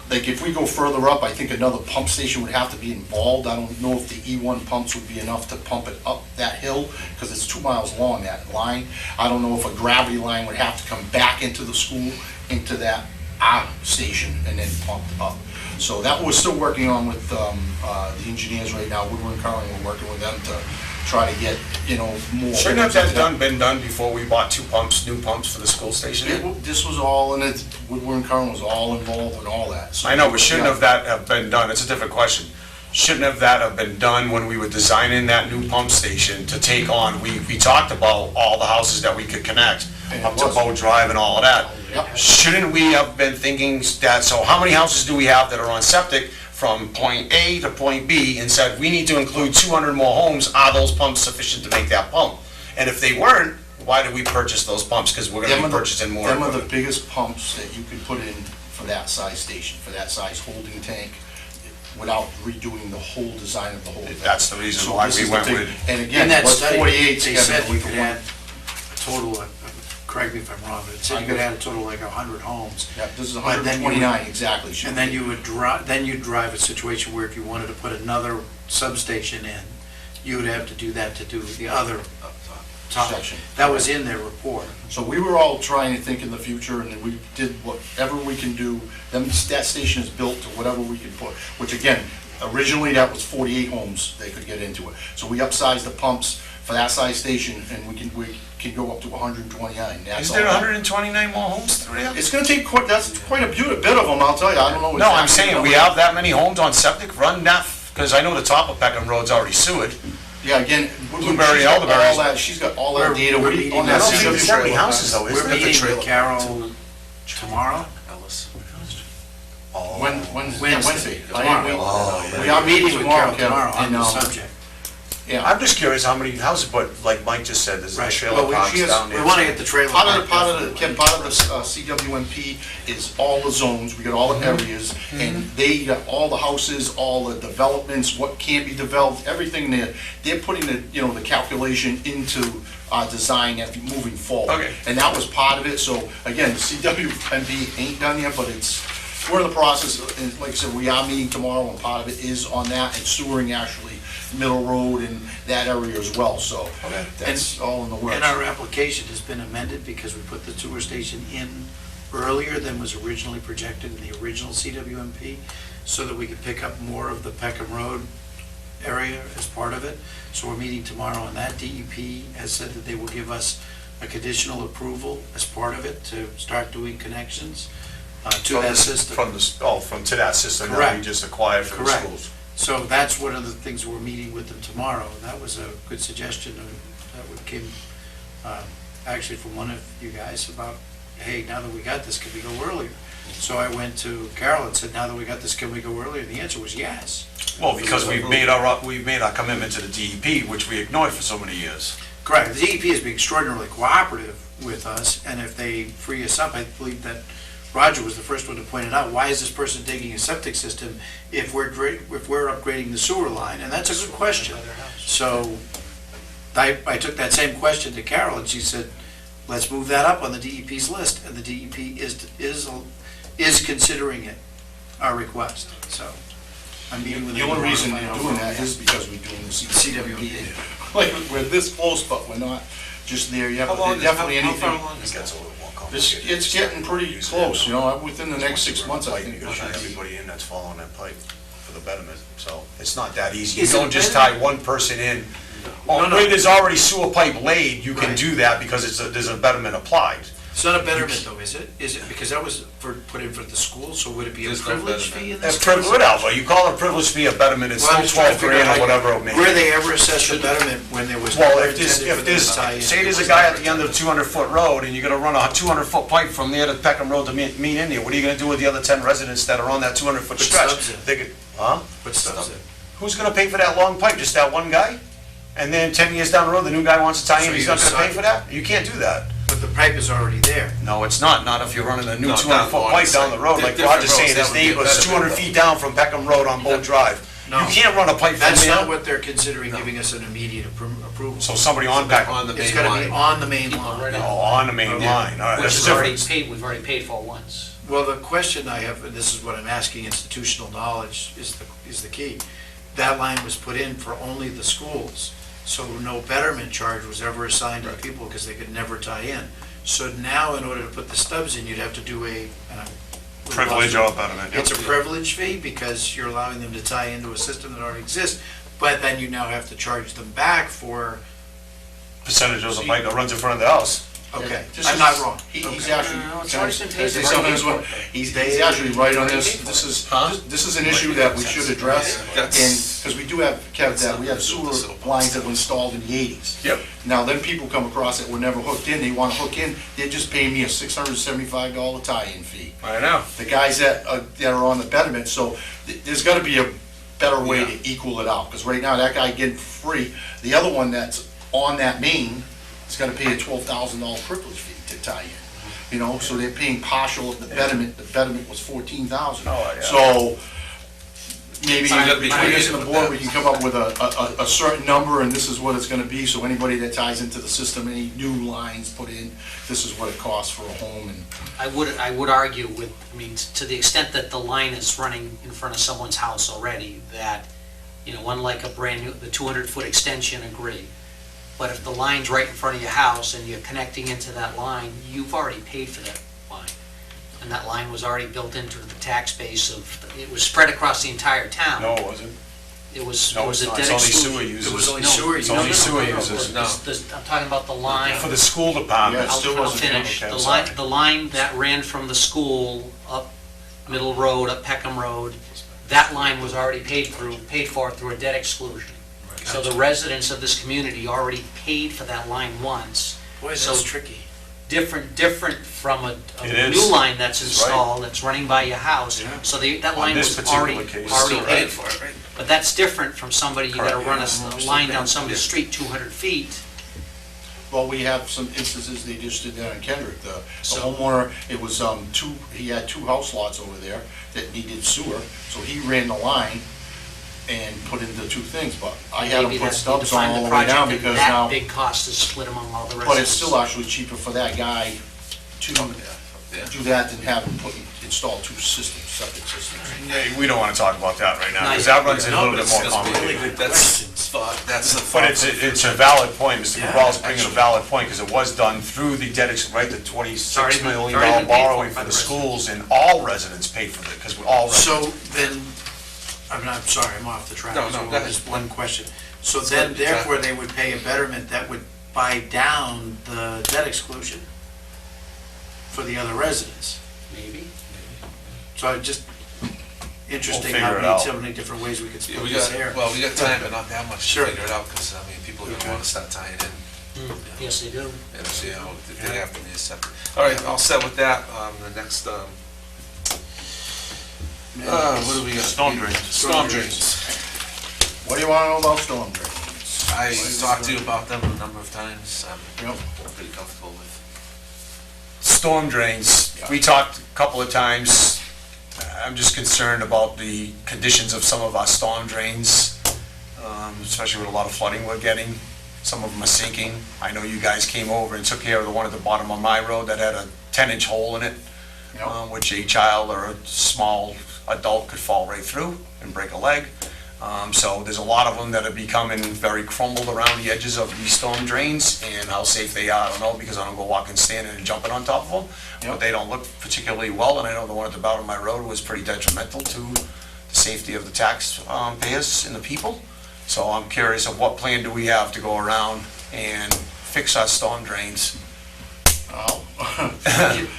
G: like, if we go further up, I think another pump station would have to be involved. I don't know if the E1 pumps would be enough to pump it up that hill, because it's 2 miles long, that line. I don't know if a gravity line would have to come back into the school, into that station, and then pump up. So that we're still working on with the engineers right now. Woodward and Carling, we're working with them to try to get, more.
B: Shouldn't have that been done before we bought new pumps for the school station?
G: This was all in it, Woodward and Carling was all involved in all that. So,
B: I know, but shouldn't
G: yeah.
B: have that have been done, it's a different question. Shouldn't have that have been done when we were designing that new pump station to take on, we talked about all the houses that we could connect
G: And it
B: up to
G: was.
B: Bow Drive and all of that.
G: Yep.
B: Shouldn't we have been thinking that, so how many houses do we have that are on septic from point A to point B, and said, we need to include 200 more homes, are those pumps sufficient to make that pump? And if they weren't, why did we purchase those pumps? Because we're gonna be purchasing more.
G: Them are the biggest pumps that you could put in for that size station, for that size holding tank, without redoing the whole design of the whole thing.
B: That's the reason
G: So
B: why
G: this
B: we
G: is the
B: went
G: thing.
B: with,
G: And
E: In
G: again,
E: that
G: what's
E: study,
G: 48
E: they
G: together
E: said you
G: with
E: could
G: the one.
E: add a total, correct me if I'm wrong, but it said you could add a total like 100 homes.
G: Yeah, this is
E: But then you-
G: 129 exactly.
E: And then you would drive a situation where if you wanted to put another substation in, you would have to do that to do the other top.
G: Section.
E: That was in their report.
G: So we were all trying to think in the future, and then we did whatever we can do. Then that station is built to whatever we can put, which again, originally that was 48 homes they could get into it. So we upsized the pumps for that size station, and we can go up to 129. That's
B: is there
G: all.
B: 129 more homes through there?
G: It's gonna take that's quite a bit of them, I'll tell you, I don't know.
B: No, I'm
G: exactly.
B: saying, we have that many homes on septic, run that, because I know the top of Peckham Road's already sewered.
G: Yeah, again,
B: Blueberry,
G: she's got
B: elderberries.
G: all that, she's got all that
E: We're
G: data.
E: meeting
G: on
E: with
G: that
B: I don't think
E: CW
B: it's that many
E: trailer.
B: houses though, is
E: We're
B: there?
E: meeting with Carol tomorrow.
G: Wednesday.
E: Tomorrow.
G: We are meeting with Carol
E: tomorrow on
G: and,
E: the subject.
G: yeah.
B: I'm just curious how many houses, but like Mike just said, there's a
E: Right.
B: trailer
G: Well,
B: parks
G: she has-
B: down
E: We
B: there.
E: want to get the trailer.
G: Part of
E: park
G: the, part of the,
E: definitely.
G: Ken, part of the CWMP is all the zones, we got all the areas, and they got all the houses, all the developments, what can be developed, everything there. They're putting the, the calculation into our design as moving forward.
B: Okay.
G: And that was part of it, so again, the CWMP ain't done yet, but we're in the process, and like I said, we are meeting tomorrow, and part of it is on that, and sewering actually, Middle Road and that area as well, so
B: Okay.
G: that's all in the works.
E: And our application has been amended because we put the sewer station in earlier than was originally projected in the original CWMP, so that we could pick up more of the Peckham Road area as part of it. So we're meeting tomorrow, and that DEP has said that they will give us a conditional approval as part of it to start doing connections to that system.
B: From to that system that we
E: Correct.
B: just acquired for the
E: Correct.
B: schools.
E: So that's one of the things we're meeting with them tomorrow, and that was a good suggestion that came actually from one of you guys about, hey, now that we got this, can we go earlier? So I went to Carol and said, now that we got this, can we go earlier? And the answer was yes.
B: Well, because we've made our commitment to the DEP, which we ignored for so many years.
E: Correct. The DEP has been extraordinarily cooperative with us, and if they free us up, I believe that Roger was the first one to point it out, why is this person digging a septic system if we're upgrading the sewer line? And that's a good question. So I took that same question to Carol, and she said, let's move that up on the DEP's list, and the DEP is considering it, our request, so I'm meeting with
G: The
E: them.
G: only reason
E: tomorrow.
G: they're doing that is because we're doing the CWMP. Like, we're this close, but we're not just there yet, but there's definitely anything.
B: It gets a little more complicated.
G: It's getting pretty close, within the next 6 months, I think.
B: Not everybody in that's following that pipe for the betterment, so it's not that easy. You
E: Is it
B: don't just
E: better?
B: tie one person in.
E: No, no.
B: Where there's already sewer pipe laid, you can
E: Right.
B: do that because there's a betterment applied.
E: It's not a betterment though, is it? Is it, because that was put in for the school, so would it be a
A: There's no
E: privilege
A: betterment.
E: fee in
B: That's
E: this
B: privilege,
E: case?
B: whatever, you call it a privilege fee, a betterment, it's
E: Well, I'm
B: still
E: just trying to
B: 12
E: figure out
B: grand or whatever it may be.
E: Where they ever assessed a betterment when there was.
B: Well,
E: never
B: if there's,
E: intended for them to tie in.
B: say there's
E: It
B: a
E: was
B: guy
E: never
B: at the end of a 200-foot road, and you're gonna run a 200-foot pipe from there to Peckham Road to meet in there, what are you gonna do with the other 10 residents that are on that 200-foot
E: Put
B: stretch?
E: stubs in.
B: They could, huh?
E: Put stubs in.
B: Who's gonna pay for that long pipe, just that one guy? And then 10 years down the road, the new guy wants to tie
E: So
B: in, he's
E: you're
B: not gonna pay
E: stuck.
B: for that? You can't do that.
E: But the pipe is already there.
B: No, it's not if you're running a new
A: No,
B: 200-foot
A: down
B: pipe down
A: the
B: the road,
A: site.
B: like
A: Different
B: Roger's saying,
A: roads,
B: his
A: that would be a
B: neighbor's
A: better
B: 200
A: bit,
B: feet down from Peckham Road on Boat Drive.
E: No.
B: You can't run a pipe from
E: That's not
B: there.
E: what they're considering, giving us an immediate approval.
B: So somebody on back,
A: On the
E: It's
A: main
E: gotta be
A: line.
E: on the main
C: People
E: line.
C: right
B: oh,
C: out,
B: on the main
E: Yeah.
B: line, all right,
C: which
B: that's
C: is
B: the
C: already
B: difference.
C: paid, we've already paid for once.
E: Well, the question I have, and this is what I'm asking, institutional knowledge is the key. That line was put in for only the schools, so no betterment charge was ever assigned to the people because they could never tie in. So now, in order to put the stubs in, you'd have to do a.
B: Privilege or betterment.
E: It's a privilege fee because you're allowing them to tie into a system that already exists, but then you now have to charge them back for,
B: Percentage of the pipe that runs in front of the house.
E: okay,
G: This
E: I'm
G: is-
E: not wrong.
G: He's
E: Okay.
G: actually,
C: No, it's
G: can I
C: already been
G: can I
C: paid
G: say
C: for.
G: something as well? He's actually right on this.
C: They-
G: This is an issue that we should address, and,
A: That's-
G: because we do have, Kev, that we have sewer lines that were installed in the 80s.
B: Yep.
G: Now, then people come across that were never hooked in, they want to hook in, they're just paying me a $675 tie-in fee.
B: I know.
G: The guys that are on the betterment, so there's got to be a better way to equal it out, because right now, that guy getting free, the other one that's on that main is going to pay a $12,000 privilege fee to tie in. You know, so they're paying partial of the betterment was $14,000.
B: Oh, yeah.
G: So, maybe,
A: So you gotta be
G: between us
A: creative
G: and the
A: with
G: board,
A: that.
G: we can come up with a certain number, and this is what it's gonna be, so anybody that ties into the system, any new lines put in, this is what it costs for a home, and
C: I would argue with, I mean, to the extent that the line is running in front of someone's house already, that, you know, unlike a brand new, the 200-foot extension, agree. But if the line's right in front of your house and you're connecting into that line, you've already paid for that line. And that line was already built into the tax base of, it was spread across the entire town.
B: No, it wasn't.
C: It was
B: No,
C: a
B: it's not.
C: debt
B: It's only
C: exclusion.
B: sewer users.
E: It was only
C: No,
E: sewer
B: It's
E: users.
B: only sewer users.
A: No.
C: I'm talking about the line.
B: For the school department.
G: Yeah, it still
C: I'll
G: wasn't-
C: finish.
B: okay,
C: The
B: I'm
C: line,
B: sorry.
C: the line that ran from the school up Middle Road, up Peckham Road, that line was already paid for through a debt exclusion. So the residents of this community already paid for that line once.
E: Boy,
C: So-
E: that's tricky.
C: Different from a
B: It
C: new
B: is.
C: line that's
B: It's right.
C: installed, that's running by your house.
E: Yeah.
C: So that
B: On
C: line
B: this
C: was already
B: particular case.
C: already
A: Still
C: paid
A: paid
C: for.
A: for it, right?
C: But that's different from somebody, you gotta
B: Correct.
C: run a
A: Yeah.
C: line down somebody's
A: Yeah.
C: street 200 feet.
G: well, we have some instances, they just did that in Kendrick, the
C: So-
G: homeowner, it was, he had 2 house lots over there that needed sewer, so he ran the line and put in the 2 things, but I had
C: Maybe
G: him put
C: that-
G: stubs
C: define
G: all
C: the
G: the way down,
C: project, and
G: because
C: that
G: now,
C: big cost is split among all the residents.
G: but it's still actually cheaper for that guy to
A: Yeah.
G: do that than have him install 2 systems, septic systems.
B: Yeah, we don't want to talk about that right now,
C: No,
B: because that runs in a
E: no,
B: little
E: but
B: bit more
E: it's really
B: complicated.
E: good
A: That's
E: questions.
A: thought, that's the
B: But
A: thought.
B: it's a valid point, Mr.
E: Yeah,
B: Cabal's bringing a
E: actually.
B: valid point, because it was done through the debt, right, the
C: already
B: $26
C: been-
B: million
C: it's already been paid for
B: borrowing
C: by
B: for the
C: the
B: schools, and all residents paid for it, because we all residents.
E: So then, I'm sorry, I'm off the track.
A: No, no,
E: So
A: go ahead.
E: Just one question. So
A: It's
E: then,
A: gotta be
E: therefore,
A: time.
E: they would pay a betterment that would buy down the debt exclusion for the other residents.
C: Maybe.
E: So just interesting
B: We'll
E: how
B: figure it out.
E: so many different ways we could
A: Yeah,
E: split
A: we
E: this
A: got,
E: hair.
A: well, we got time, but not that much to
E: Sure.
A: figure it out, because, I mean, people are gonna wanna start tying in
C: Yes, they do.
A: and see how, if they have to be accepted. All right, all set with that, the next, what do we got?
B: Storm drains.
A: Storm drains.
G: What do you want to know about storm drains?
A: I talked to you about them a number of times,
G: Yep.
A: I'm pretty comfortable with.
B: Storm drains, we talked a couple of times. I'm just concerned about the conditions of some of our storm drains, especially with a lot of flooding we're getting. Some of them are sinking. I know you guys came over and took care of the one at the bottom of my road that had a 10-inch hole in it,
G: Yep.
B: which a child or a small adult could fall right through and break a leg. So there's a lot of them that are becoming very crumbled around the edges of these storm drains, and how safe they are, I don't know, because I don't go walking, standing and jumping on top of them. But
G: Yep.
B: they don't look particularly well, and I know the one at the bottom of my road was pretty detrimental to the safety of the tax payers and the people. So I'm curious of what plan do we have to go around and fix our storm drains?
G: Well,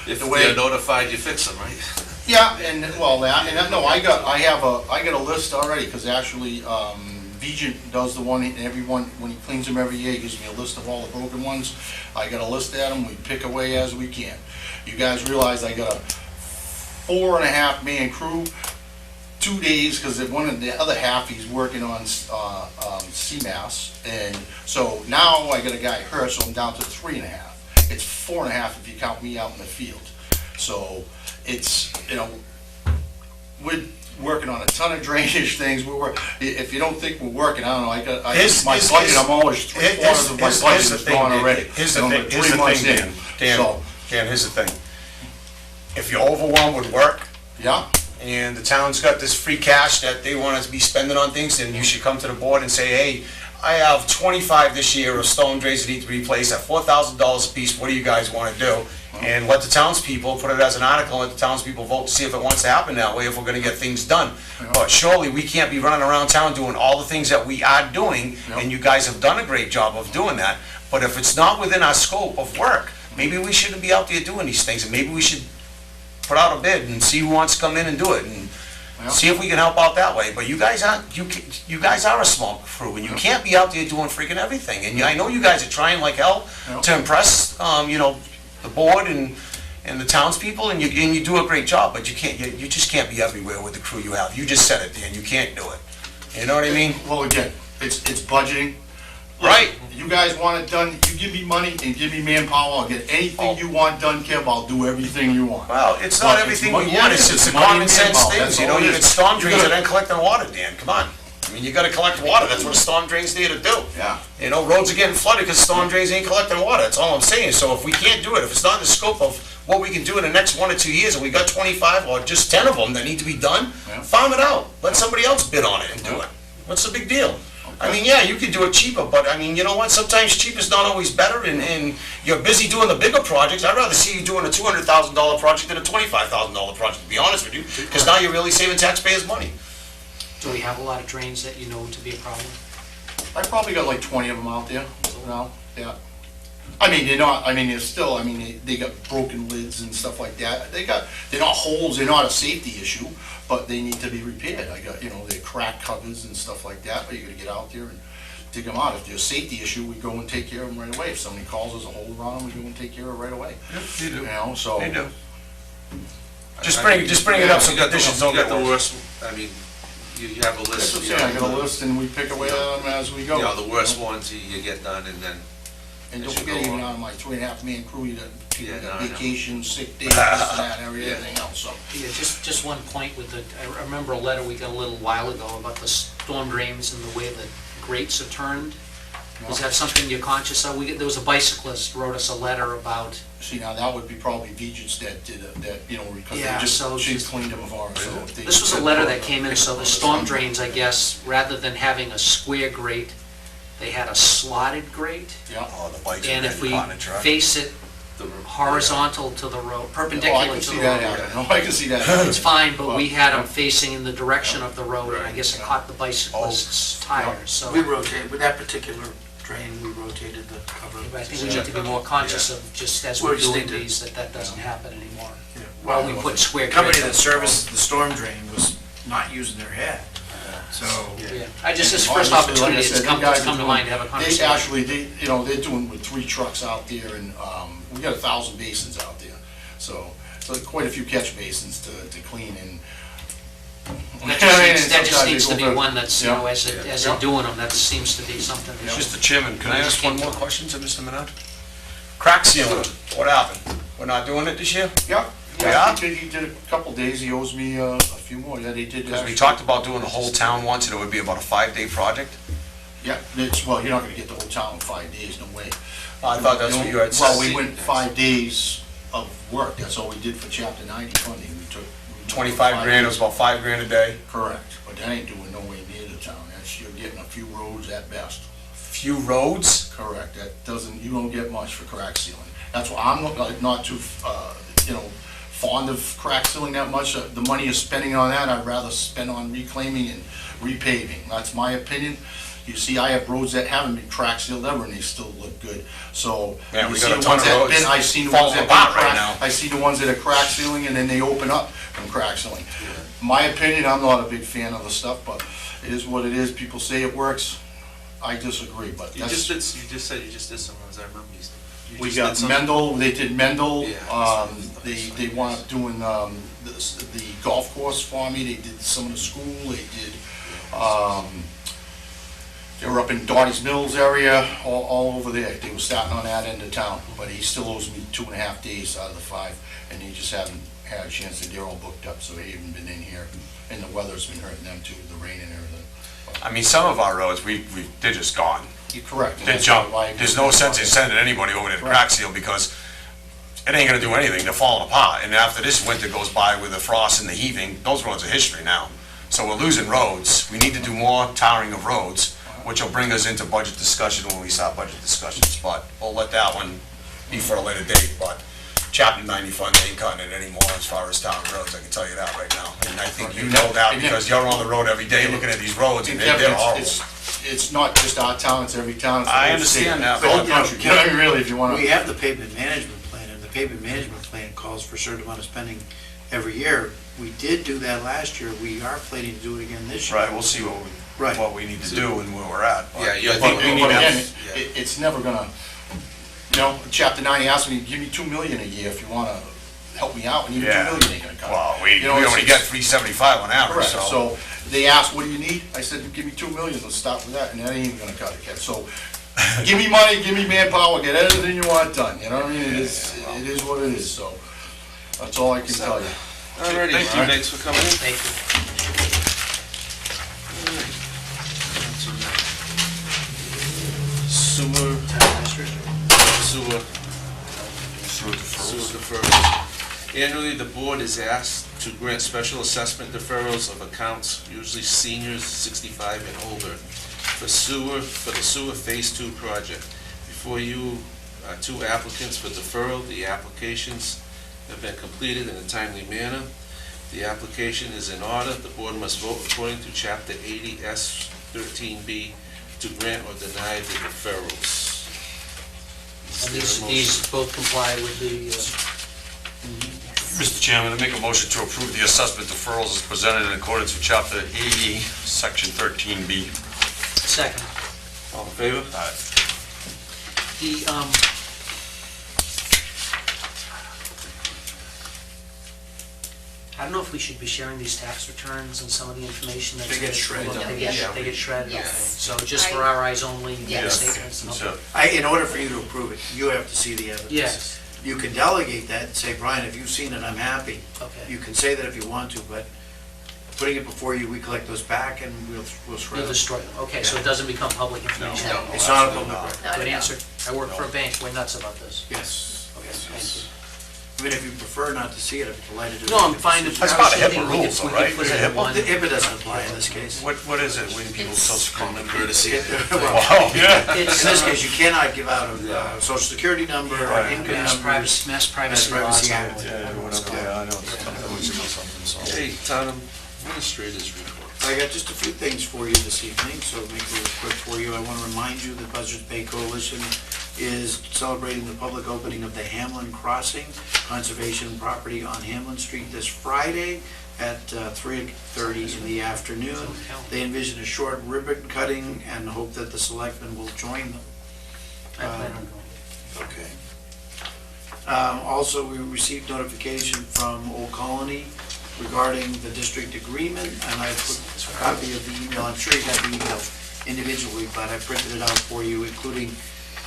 A: If
G: The way-
A: they're notified, you fix them, right?
G: yeah, and, well, no, I got a list already, because actually, Vigent does the one, and everyone, when he cleans them every year, he gives me a list of all the broken ones. I got a list at them, we pick away as we can. You guys realize I got a 4.5-man crew, 2 days, because one of the other half, he's working on CMAS, and so now I got a guy hurt, so I'm down to 3.5. It's 4.5 if you count me out in the field. So it's, we're working on a ton of drainage things, if you don't think we're working, I don't know,
B: His-
G: my
B: his-
G: budget,
B: his-
G: I'm always three-quarters of my
B: Here's
G: budget
B: the
G: is
B: thing,
G: gone
B: Dan.
G: already.
B: Here's the
G: You know,
B: thing,
G: we're
B: here's
G: 3
B: the
G: months
B: thing,
G: in.
B: Dan.
G: So,
B: Dan, here's the thing. If you're overwhelmed with work,
G: yeah,
B: and the town's got this free cash that they want us to be spending on things, then you should come to the board and say, hey, I have 25 this year of stone drains that need to be replaced at $4,000 a piece, what do you guys want to do? And let the townspeople, put it as an article, let the townspeople vote to see if it wants to happen that way, if we're gonna get things done.
G: Yeah.
B: But surely, we can't be running around town doing all the things that we are doing,
G: Yeah.
B: and you guys have done a great job of doing that. But if it's not within our scope of work, maybe we shouldn't be out there doing these things, and maybe we should put out a bid and see who wants to come in and do it, and
G: Yeah.
B: see if we can help out that way. But you guys aren't, you guys are a small crew, and you can't be out there doing freaking everything. And I know you guys are trying like hell
G: Yeah.
B: to impress, the board and the townspeople, and you do a great job, but you just can't be everywhere with the crew you have. You just said it, Dan, you can't do it. You know what I mean?
G: well, again, it's budgeting.
B: Right.
G: You guys want it done, you give me money and give me manpower, I'll get anything you want done, Kev, I'll do everything you want.
B: Well, it's not
G: But
B: everything
G: it's
B: we
G: mon-
B: want,
G: yeah,
B: it's
G: it's
B: the
G: money
B: common
G: and
B: sense
G: manpower,
B: things,
G: that's
B: you know,
G: all it
B: you
G: is.
B: get storm
G: You
B: drains
G: gotta-
B: that ain't collecting water, Dan, come on. I mean, you gotta collect water, that's what a storm drain's there to do.
G: Yeah.
B: You know, roads are getting flooded because storm drains ain't collecting water, that's all I'm saying. So if we can't do it, if it's not in the scope of what we can do in the next 1 or 2 years, and we got 25 or just 10 of them that need to be done,
G: Yeah.
B: farm it out. Let somebody else bid on it and do it. What's the big deal? I mean, yeah, you can do it cheaper, but I mean, you know what? Sometimes cheap is not always better, and you're busy doing the bigger projects. I'd rather see you doing a $200,000 project than a $25,000 project, to be honest with you, because now you're really saving taxpayers' money.
C: Do we have a lot of drains that you know to be a problem?
G: I probably got like 20 of them out there now, yeah. I mean, they're still, they got broken lids and stuff like that. They're not holes, they're not a safety issue, but they need to be repaired. They're crack covers and stuff like that, but you gotta get out there and dig them out. If there's a safety issue, we go and take care of them right away. If somebody calls us a hole around them, we go and take care of it right away.
B: You
G: You know, so.
B: They do. Just bring it up so conditions don't
A: You
B: get
A: got the
B: worse.
A: worst, I mean, you have a
G: That's
A: list.
G: what I'm
A: you
G: saying, I
A: know,
G: got a list and we pick away at them as we go.
A: You know, the worst ones you get done, and then,
G: And
A: As
G: don't
A: you
G: forget,
A: go
G: even
A: on.
G: on my 2.5 man crew, you got people
A: Yeah,
G: got
A: no, I know.
G: vacations, sick days, this and that, and everything else, so.
C: Yeah, just one point with I remember a letter we got a little while ago about the storm drains and the way the grates are turned. Is that something you're conscious of? There was a bicyclist wrote us a letter about,
G: See, now that would be probably Vegans that did it, because
C: Yeah, so
G: she
C: just-
G: cleaned them for us, so. if they-
C: this was a letter that came in, so the storm drains, I guess, rather than having a square grate, they had a slotted grate.
G: Yeah.
B: Oh, the bikes are
C: And if we
B: getting caught in a truck.
C: face it
A: the.
C: horizontal to the road,
G: Oh, I
C: perpendicular
G: can
C: to
G: see
C: the
G: that
C: road.
G: happening, I can see that happening.
C: It's fine, but we had them facing in the direction of the road, and I guess it caught the bicyclist's tires, so.
E: We rotated, with that particular drain, we rotated the cover.
C: I think we need to be more conscious of, just as we're
E: We're just
C: doing
E: need to-
C: these, that doesn't happen anymore.
E: Yeah.
C: While we put square
E: The company
C: grids
E: that
C: up.
E: serviced the storm drain was not using their head, so.
C: Yeah, I just, this
G: And
C: first
G: obviously, like I
C: opportunity, it's
G: said,
C: come
G: them guys
C: to
G: are doing-
C: mind to have a
G: They
C: conversation.
G: actually, they're doing with 3 trucks out there, and, we got 1,000 basins out there, so quite a few catch basins to clean, and.
C: That just
G: Sometimes
C: needs
G: they
C: to
G: go
C: be
G: for-
C: one that's,
G: Yeah.
C: as they're doing them, that seems to be something. that should-
B: Mr. Chairman, can I ask one more question to Mr. Minot? Crack sealing, what happened? We're not doing it this year?
G: Yeah,
B: Yeah?
G: he did a couple days, he owes me a few more, yeah, they did.
B: Because we
G: actually.
B: talked about doing the whole town once, and it would be about a 5-day project.
G: Yeah, well, you're not gonna get the whole town in 5 days, no way.
B: I thought that's what you had said.
G: Well, we went 5 days of work, that's all we did for chapter 90 funding, we took.
B: 25 grand, it was about 5 grand a day.
G: Correct, but that ain't doing no way near the town, you're getting a few roads at best.
B: Few roads?
G: Correct, you don't get much for crack sealing. That's why I'm not too, fond of crack sealing that much. The money you're spending on that, I'd rather spend on reclaiming and repaving. That's my opinion. You see, I have roads that haven't been crack sealed ever, and they still look good. So,
B: Yeah,
G: you
B: we
G: see
B: got a
G: the
B: ton
G: ones
B: of
G: that
B: roads
G: been, I see the
B: falling
G: ones that been
B: apart right
G: crack,
B: now.
G: I see the ones that are crack sealing, and then they open up from crack sealing. My opinion, I'm not a big fan of the stuff, but it is what it is. People say it works. I disagree, but
A: You
G: that's.
A: just said you just did some ones, I remember you said. You
G: We
A: just
G: got
A: did some-
G: Mendel, they did Mendel,
A: Yeah.
G: they wound up doing, the golf course for me, they did some of the school, they did, They were up in Dottie's Mills area, all over there. They were starting on that end of town, but he still owes me 2.5 days out of the 5, and they just haven't had a chance to, they're all booked up, so they haven't been in here. And the weather's been hurting them too, the rain and everything.
B: I mean, some of our roads, they're just gone.
G: You're correct. and
B: They
G: that's
B: jump.
G: why I
B: There's
G: agree
B: no
G: with
B: sense in
G: you.
B: sending anybody over there to crack seal because it ain't gonna do anything. They're falling apart. And after this winter goes by with the frost and the heaving, those roads are history now. So we're losing roads. We need to do more tarring of roads, which will bring us into budget discussion when we start budget discussions. But we'll let that one be for a later date. But Chapter 90 fund ain't cutting it anymore as far as town roads, I can tell you that right now. And I think you know that because you're on the road every day looking at these roads and they're horrible.
G: It's not just our town, it's every town. It's the
B: I
G: whole
B: understand
G: state.
B: that,
G: It's the whole
E: but, you know,
G: country. You know, I mean, really, if you want
E: We
G: to.
E: have the pavement management plan, and the pavement management plan calls for a certain amount of spending every year. We did do that last year, we are planning to do it again this year.
B: Right, we'll see
E: Right.
B: what we need to do and where we're at. But
A: Yeah, I
G: But
A: think we need
G: again,
A: to,
G: it's never gonna, Chapter 90 asked me, give me $2 million a year if you want to help me out, and even
B: Yeah.
G: $2 million ain't gonna cut it.
B: Well, we
G: You know, it's-
B: only get 375 on average,
G: Correct, so they asked, what do you need? I said, give me $2 million, let's start with that, and that ain't even gonna cut it, Ken. So, give me money, give me manpower, get everything you want done, you know what I mean? It is what it is, so, that's all I can tell you.
A: alrighty,
B: Thank you.
A: thanks for coming in.
C: Thank you.
A: Sewer,
C: Town administrator.
A: sewer
B: Through the
A: Sewer
B: first.
A: deferrals. Annually, the board is asked to grant special assessment deferrals of accounts, usually seniors 65 and older, for the sewer Phase 2 project. Before you are two applicants for deferral. The applications have been completed in a timely manner. The application is in order. The board must vote according to Chapter 80S 13B to grant or deny the deferrals. Is
C: And
A: there a
C: these
A: motion?
C: both comply with the,
B: Mr. Chairman, I make a motion to approve the assessment deferrals as presented in accordance with Chapter 80, Section 13B.
C: second.
A: All in favor?
C: The, I don't know if we should be sharing these tax returns and some of the information that's.
E: They get shredded.
C: They get shredded, okay.
D: Yes.
C: So just for our eyes only, the
D: Yes.
C: statements,
B: That's
C: okay.
B: it.
E: In order for you to approve it, you have to see the evidence.
C: Yes.
E: You can delegate that and say, Brian, if you've seen it, I'm happy.
C: Okay.
E: You can say that if you want to, but putting it before you, we collect those back and we'll shred
C: You'll
E: them.
C: destroy them, okay, so it doesn't become public information?
A: No.
E: It's not a
B: Absolutely
E: public
B: not.
E: record.
D: Not
C: Good
D: at all.
C: answer. I work for a bank, we're nuts about this.
E: Yes.
C: Okay,
E: Yes,
C: thank
E: yes.
C: you.
E: I mean, if you prefer not to see it, I'm delighted to.
C: No, I'm fine if.
B: That's part of
C: I was
B: HIPAA
C: thinking we
B: rules,
C: could-
B: though, right?
C: We could put it in
B: HIPAA?
C: one.
E: The HIPAA doesn't apply in this case.
B: What is it when people
D: It's
B: social
A: Common
B: security?
A: courtesy.
E: Well,
B: Oh, yeah.
E: in
C: It's,
E: this case, you cannot give out a
A: Yeah.
E: social security number,
B: Right.
E: income
C: Mass
E: numbers.
C: privacy, mass privacy laws.
E: Privacy
C: are-
E: Act.
B: Yeah, whatever, yeah, I know. That was something, so.
A: Hey, town administrators report.
E: I got just a few things for you this evening, so make it quick for you. I want to remind you that Buzzards Bay Coalition is celebrating the public opening of the Hamlin Crossing Conservation Property on Hamlin Street this Friday at 3:30 in the afternoon. They envision a short ribbon cutting and hope that the selectmen will join them.
C: I plan on going.
E: Okay. Also, we received notification from Old Colony regarding the district agreement, and I put a copy of the email, I'm sure you got the email individually, but I printed it out for you, including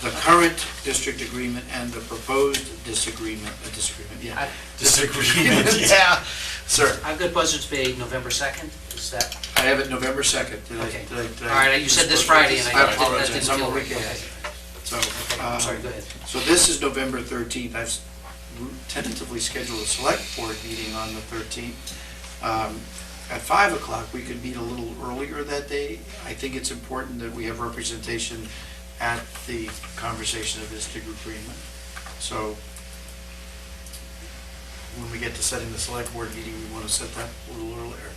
E: the current district agreement and the proposed disagreement, yeah.
B: Disagreement, yeah.
E: Sir,
C: I've got Buzzards Bay November 2nd, is that,
E: I have it November 2nd.
C: okay.
E: Did I-
C: All right, you said this Friday, and
E: I
C: I
E: apologize,
C: that didn't
E: I'm
C: feel
E: a
C: right.
E: week ahead. So,
C: Okay, I'm sorry, go ahead.
E: So this is November 13th. I've tentatively scheduled a select board meeting on the 13th. At 5 o'clock, we could meet a little earlier that day. I think it's important that we have representation at the conversation of this agreement. So when we get to setting the select board meeting, we want to set that a little earlier.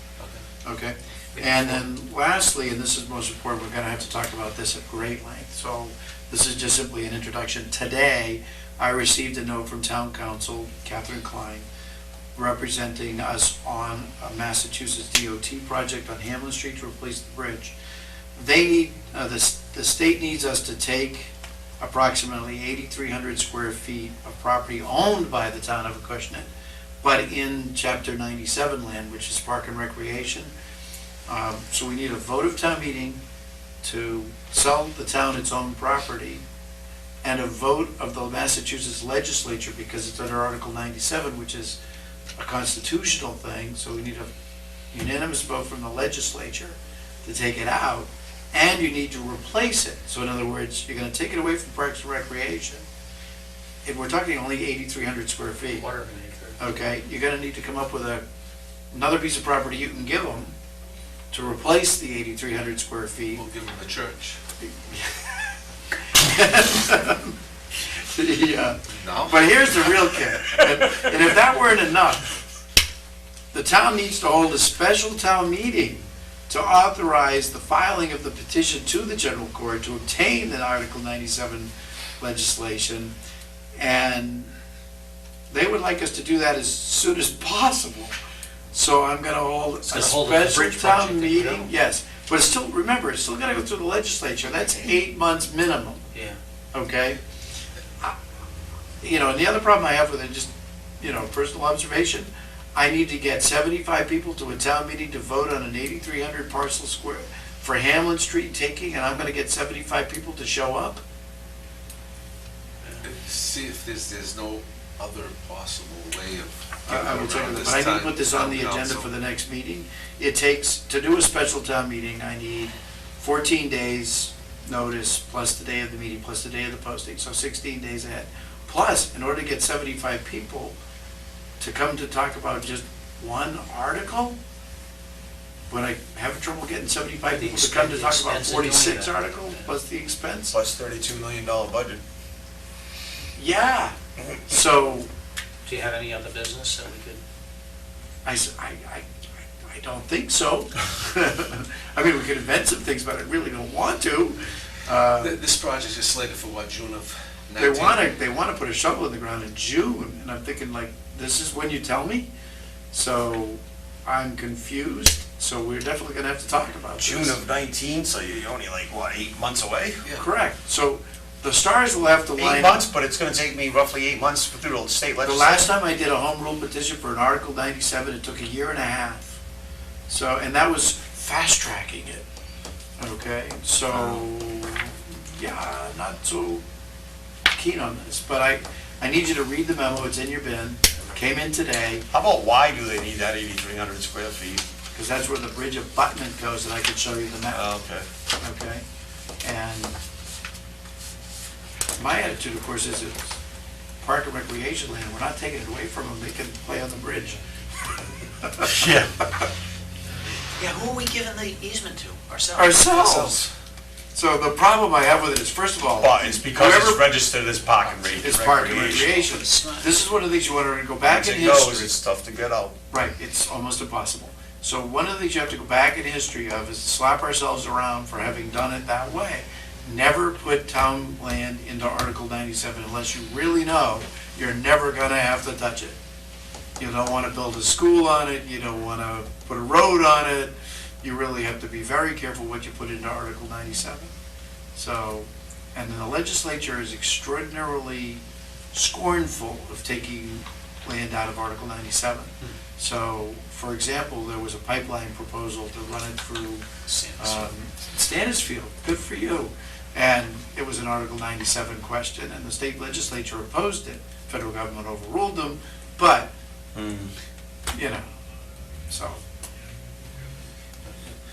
E: Okay? And then lastly, and this is most important, we're gonna have to talk about this at great length, so this is just simply an introduction. Today, I received a note from Town Council, Catherine Klein, representing us on a Massachusetts DOT project on Hamlin Street to replace the bridge. They need, the state needs us to take approximately 8,300 square feet of property owned by the town of Acushnet, but in Chapter 97 land, which is Park and Recreation. So we need a vote of town meeting to sell the town its own property, and a vote of the Massachusetts legislature, because it's under Article 97, which is a constitutional thing, so we need a unanimous vote from the legislature to take it out, and you need to replace it. So in other words, you're gonna take it away from Parks and Recreation, and we're talking only 8,300 square feet.
C: Quarter of an acre.
E: Okay, you're gonna need to come up with another piece of property you can give them to replace the 8,300 square feet.
A: We'll give them the church.
E: Yeah.
A: No?
E: But here's the real kick, and if that weren't enough, the town needs to hold a special town meeting to authorize the filing of the petition to the general court to obtain the Article 97 legislation, and they would like us to do that as soon as possible. So I'm gonna hold a
C: It's gonna hold up the
E: special
C: bridge project,
E: town
C: you know?
E: meeting, yes, but it's still, remember, it's still gotta go through the legislature, that's 8 months minimum,
C: Yeah.
E: okay? You know, and the other problem I have with it, just, you know, personal observation, I need to get 75 people to a town meeting to vote on an 8,300 parcel square for Hamlin Street taking, and I'm gonna get 75 people to show up?
A: See if there's no other possible way of
E: I will
A: getting
E: tell
A: around
E: you,
A: this
E: but I need to
A: time.
E: put this on the agenda for the next meeting. It takes, to do a special town meeting, I need 14 days notice, plus the day of the meeting, plus the day of the posting, so 16 days ahead. Plus, in order to get 75 people to come to talk about just one article, when I have trouble getting 75 people to come to talk about
C: expense of doing
E: 46
C: that.
E: articles, plus the expense?
B: Plus $32 million budget.
E: Yeah, so,
C: Do you have any other business that we could?
E: I don't think so. I mean, we could invent some things, but I really don't want to.
A: This project is slated for what, June of
E: They
A: 19?
E: want to put a shovel in the ground in June, and I'm thinking like, this is when you tell me? So I'm confused, so we're definitely gonna have to talk about this.
B: June of 19, so you're only like, what, 8 months away?
A: Yeah.
E: Correct, so the stars will have to line
B: 8
E: up.
B: months, but it's gonna take me roughly 8 months through the state
E: The
B: legislature.
E: last time I did a home rule petition for an Article 97, it took 1.5 years. So, and that was fast tracking it, okay? So, yeah, not so keen on this, but I need you to read the memo, it's in your bin, came in today,
B: How about why do they need that 8,300 square feet?
E: because that's where the bridge abutment goes, and I can show you the map,
B: Okay.
E: okay? And my attitude, of course, is it's park and recreation land, we're not taking it away from them, they can play on the bridge.
B: Yeah.
C: Yeah, who are we giving the easement to?
E: Ourselves. So the problem I have with it is, first of all,
B: Well, it's because it's
E: whoever-
B: registered as parking rate.
E: It's park and recreation. This is one of the things you want to go back
B: Once
E: in
B: it goes,
E: history.
B: it's tough to get out.
E: Right, it's almost impossible. So one of the things you have to go back in history of is to slap ourselves around for having done it that way. Never put town land into Article 97 unless you really know you're never gonna have to touch it. You don't want to build a school on it, you don't want to put a road on it. You really have to be very careful what you put into Article 97. So, and then the legislature is extraordinarily scornful of taking land out of Article 97. So, for example, there was a pipeline proposal to run it through Stanisfield, good for you. And it was an Article 97 question, and the state legislature opposed it. Federal government overruled them, but, you know, so.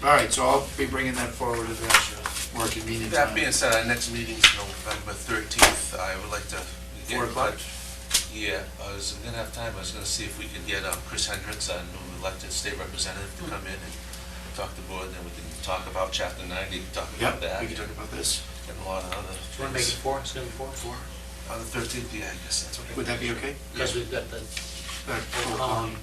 E: All right, so I'll be bringing that forward at the working meeting
A: That
E: tonight.
A: being said, our next meeting is November 13th. I would like to get
E: 4
A: in
E: o'clock?
A: touch. Yeah, I was gonna have time. I was gonna see if we could get Chris Hendricks, our new elected state representative, to come in and talk to the board, then we can talk about Chapter 90, talk about
E: Yep,
A: that,
E: we can talk about this.
A: and a lot of other
C: Do you want to make it
A: things.
C: 4? It's going to be 4?
A: On the 13th, yeah, I guess that's okay.
E: Would that be okay?
C: Because we've got the
E: Um,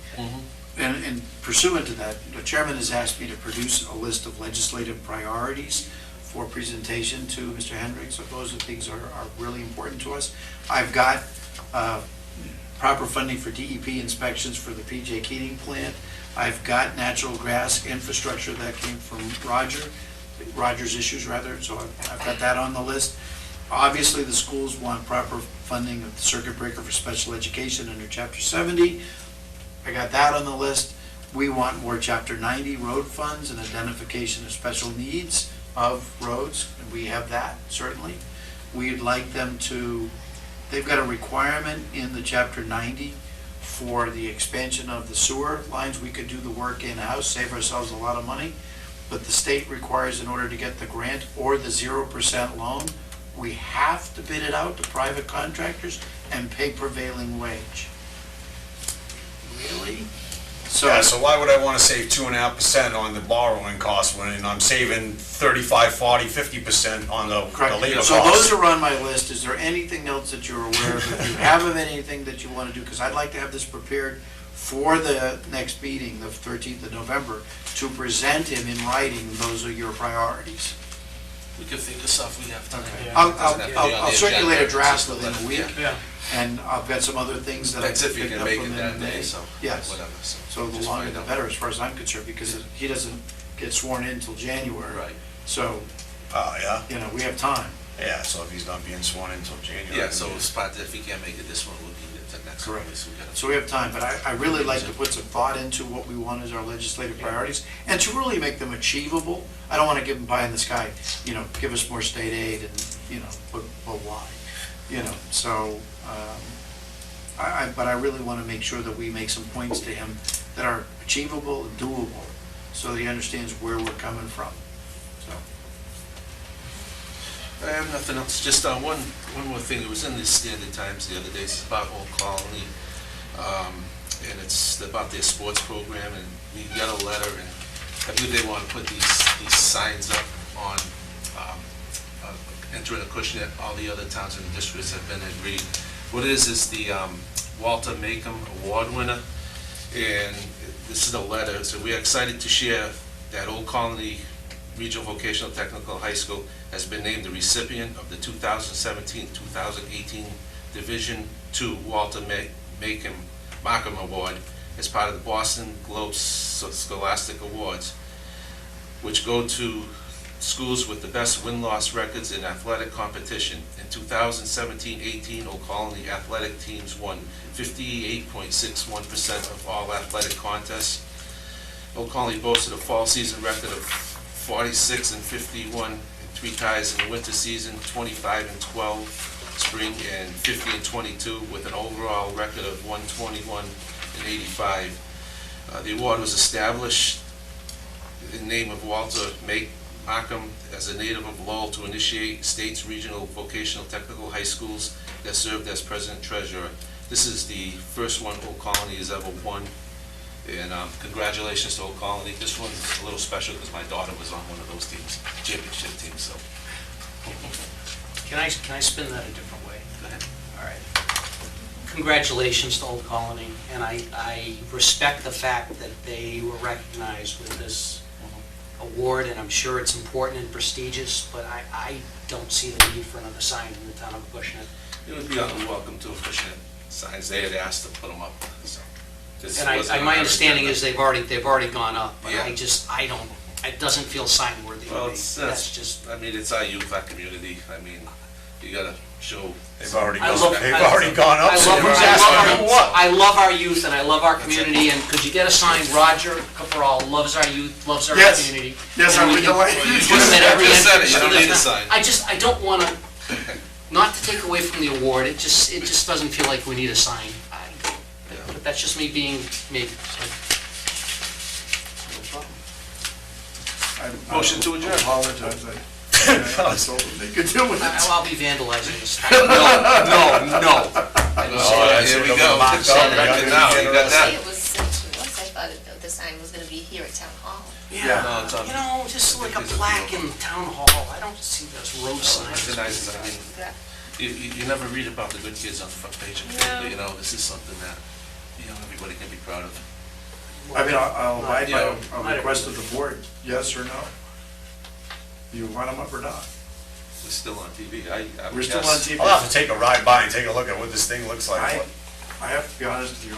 E: And pursuant to that, the chairman has asked me to produce a list of legislative priorities for presentation to Mr. Hendricks. So those are things are really important to us. I've got proper funding for DEP inspections for the PJ Keating plant. I've got natural gas infrastructure that came from Roger's issues rather, so I've got that on the list. Obviously, the schools want proper funding of the circuit breaker for special education under Chapter 70. I got that on the list. We want more Chapter 90 road funds and identification of special needs of roads, and we have that, certainly. We'd like them to, they've got a requirement in the Chapter 90 for the expansion of the sewer lines. We could do the work in-house, save ourselves a lot of money, but the state requires, in order to get the grant or the 0% loan, we have to bid it out to private contractors and pay prevailing wage. Really?
B: Yeah, so why would I want to save 2.5% on the borrowing cost when I'm saving 35, 40, 50% on the
E: Correct.
B: labor
E: So those
B: cost?
E: are on my list. Is there anything else that you're aware of? If you have of anything that you want to do, because I'd like to have this prepared for the next meeting, the 13th of November, to present him in writing, those are your priorities.
A: We can think of stuff we have time.
E: I'll circulate a draft within a week,
C: Yeah.
E: and I've got some other things that I
A: That's if you
E: picked
A: can
E: up
A: make
E: from
A: it
E: him
A: that
E: in
A: day,
E: May.
A: so.
E: Yes.
A: Whatever,
E: So the
A: just
E: longer
A: find
E: the
A: out.
E: better, as far as I'm concerned, because he doesn't get sworn in until January.
A: Right.
E: So,
B: Yeah?
E: we have time.
B: Yeah, so if he's not being sworn in until January.
A: Yeah, so spot that if he can't make it this one, we'll need it the next one.
E: Correct.
A: So we gotta-
E: So we have time, but I really like to put some thought into what we want as our legislative priorities, and to really make them achievable. I don't want to give them pie in the sky, give us more state aid and, but why? So, but I really want to make sure that we make some points to him that are achievable and doable, so that he understands where we're coming from, so.
A: I have nothing else, just one more thing, it was in the Standard Times the other day, it's about Old Colony, and it's about their sports program, and we got a letter, and I believe they want to put these signs up on entering Acushnet. All the other towns in the districts have been agreed. What it is the Walter Macomb Award winner, and this is a letter, so we are excited to share that Old Colony Regional Vocational Technical High School has been named the recipient of the 2017-2018 Division II Walter Macomb Award as part of the Boston Globe Scholastic Awards, which go to schools with the best win-loss records in athletic competition. In 2017-18, Old Colony athletic teams won 58.61% of all athletic contests. Old Colony boasted a fall season record of 46-51 and 3 ties in the winter season, 25-12 spring, and 50-22 with an overall record of 121-85. The award was established in the name of Walter Macomb as a native of Lowell to initiate state's regional vocational technical high schools that served as president treasurer. This is the first one Old Colony has ever won. And congratulations to Old Colony. This one's a little special because my daughter was on one of those teams, championship teams, so.
C: Can I spin that a different way?
A: Go ahead.
C: All right. Congratulations to Old Colony, and I respect the fact that they were recognized with this award, and I'm sure it's important and prestigious, but I don't see the need for another sign in the town of Acushnet.
A: It would be on the welcome to Acushnet signs. They had asked to put them up, so. This
C: And
A: wasn't on
C: my
A: our
C: understanding
A: agenda.
C: is they've already gone up, but
A: Yeah.
C: I don't, it doesn't feel sign worthy to
A: Well,
C: me. That's just,
A: I mean, it's our youth, our community. I mean, you gotta show.
B: They've already
C: I
B: gone,
C: love-
B: they've already gone up,
C: I
B: so
C: love,
B: you're
C: I
B: asking
C: love
B: them
C: our,
B: what?
C: I love our youth and I love our community, and could you get a sign, Roger Caporal loves our youth, loves our
E: Yes.
C: community.
E: Yes,
C: And
E: I
C: we
E: would
C: can
E: like.
C: put them at every
A: Just said it,
C: entrance
A: you
C: to
A: don't
C: the
A: need a
C: town.
A: sign.
C: I don't wanna, not to take away from the award, it just doesn't feel like we need a sign. But that's just me being me.
A: Motion to adjourn.
E: I apologize. I told them they could do it.
C: I'll be vandalizing this. No. I didn't say
B: Oh,
C: that.
B: that's
A: Here
B: it,
A: we
B: they'll
A: go.
B: be marked
A: It's
B: up,
A: on
B: we
A: record
B: gotta
A: now.
B: get
A: You got
B: it.
A: that?
D: It was sent to us, I thought the sign was gonna be here at Town Hall.
E: Yeah.
A: No, it's on.
C: You know, just like a plaque in town hall, I don't see those road signs.
A: Recognizes, I mean,
D: Yeah.
A: you never read about the good kids on the front page of the paper, you know, this is something that, everybody can be proud of.
E: I mean, I'll abide by
A: Yeah.
E: a request of the board, yes or no? You want them up or not?
A: We're still on TV. I would
E: We're still
A: guess.
E: on TV.
B: I'll have to take a ride by and take a look at what this thing looks like.
E: I have to be honest with you.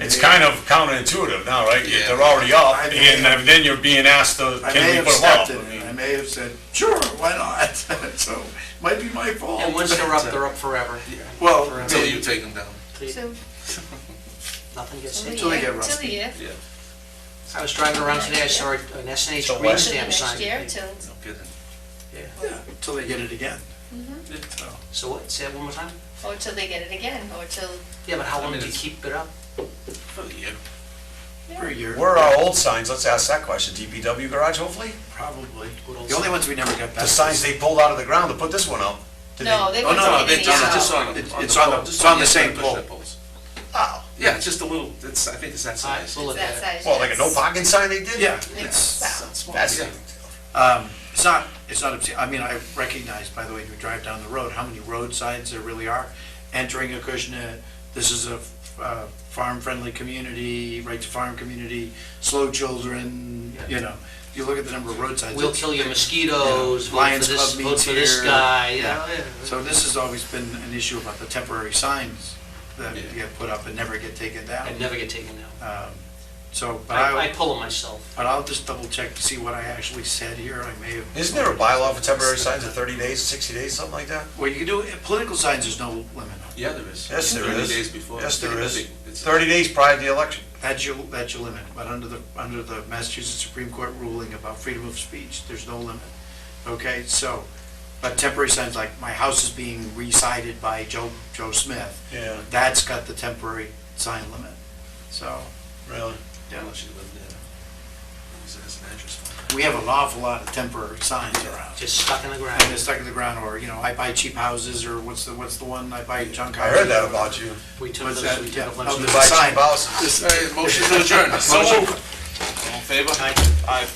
B: It's kind of counterintuitive now, right?
A: Yeah.
B: They're already up,
E: I may
B: and then you're being asked to,
E: I may
B: can we
E: have
B: put them up?
E: stepped in it. I may have said, sure, why not? So, might be my fault.
C: And once they're up forever.
E: Well,
C: Forever.
A: Until you take them down.
D: So,
C: Nothing gets
D: till
C: taken.
E: Until they get
D: the
E: rusty.
D: year.
A: Yeah,
C: I was driving around today, I saw an
B: So
C: SNH
B: what?
C: green
D: Till the
C: stamp
D: next
C: sign.
D: year, till,
A: no kidding.
E: Yeah, until they get it again. So,
C: So what, say it one more time?
D: Or till they get it again, or till,
C: Yeah, but how
A: I
C: long
A: mean,
C: do you
A: it's-
C: keep it up?
A: For the year.
E: for a year.
B: Where are our old signs? Let's ask that question. DPW garage, hopefully?
E: Probably.
C: Good old
E: The only ones we never got back.
B: The signs they pulled out of the ground to put this one up. Did they-
D: no, they
E: Oh,
D: weren't
E: no,
D: taking
A: It's
D: any out.
A: just on,
E: It's on the-
A: pole, just
E: it's on the
A: end
E: same
A: of
E: pole.
A: Acushnet poles.
B: Oh,
A: Yeah, it's just a little, it's, I think it's that
C: All right,
A: size.
C: we'll look
D: That
C: at it.
D: size,
B: well, like a no
D: yes.
B: parking sign they did?
E: Yeah,
D: It's,
B: That's,
A: Yeah.
E: it's not, obscene. I mean, I recognize, by the way, when you drive down the road, how many road signs there really are. Entering Acushnet, this is a farm-friendly community, right to farm community, slow children, you know. You look at the number of road signs.
C: We'll
E: it's-
C: kill your mosquitoes, vote for
E: Lions
C: this,
E: Club
C: vote
E: meets
C: for this
E: here.
C: guy, you
E: Yeah.
C: know, yeah.
E: So this has always been an issue about the temporary signs that
A: Yeah.
E: get put up and never get taken down.
C: I'd never get taken down.
E: So, but
C: I pull them myself.
E: but I'll just double check to see what I actually said here. I may have.
B: Isn't there a bylaw for temporary signs of 30 days, 60 days, something like that?
E: Well, you can do, political signs, there's no limit.
A: Yeah, there is.
B: Yes, there
A: 30
B: is.
A: days before.
B: Yes, there is.
A: It's-
B: 30 days prior to the election.
E: That's your limit, but under the Massachusetts Supreme Court ruling about freedom of speech, there's no limit. Okay, so, but temporary signs like, my house is being re-sided by Joe Smith,
B: Yeah.
E: that's got the temporary sign limit. So,
B: Really?
E: yeah,
A: Unless you live there. Use it as an address.
E: we have an awful lot of temporary signs around.
C: Just stuck in the
E: And
C: ground.
E: they're stuck in the ground, or, you know, I buy cheap houses, or what's the one, I buy junk
B: I
E: houses.
B: heard that about you.
C: We took
E: What's
C: those,
E: that?
C: we took
E: Yeah.
C: a bunch
E: Oh,
C: of.
E: there's
B: Buy
E: a sign.
B: cheap houses.
A: All right, motion to adjourn.
E: So moved.
A: All in favor?
C: Aye.
A: Aye.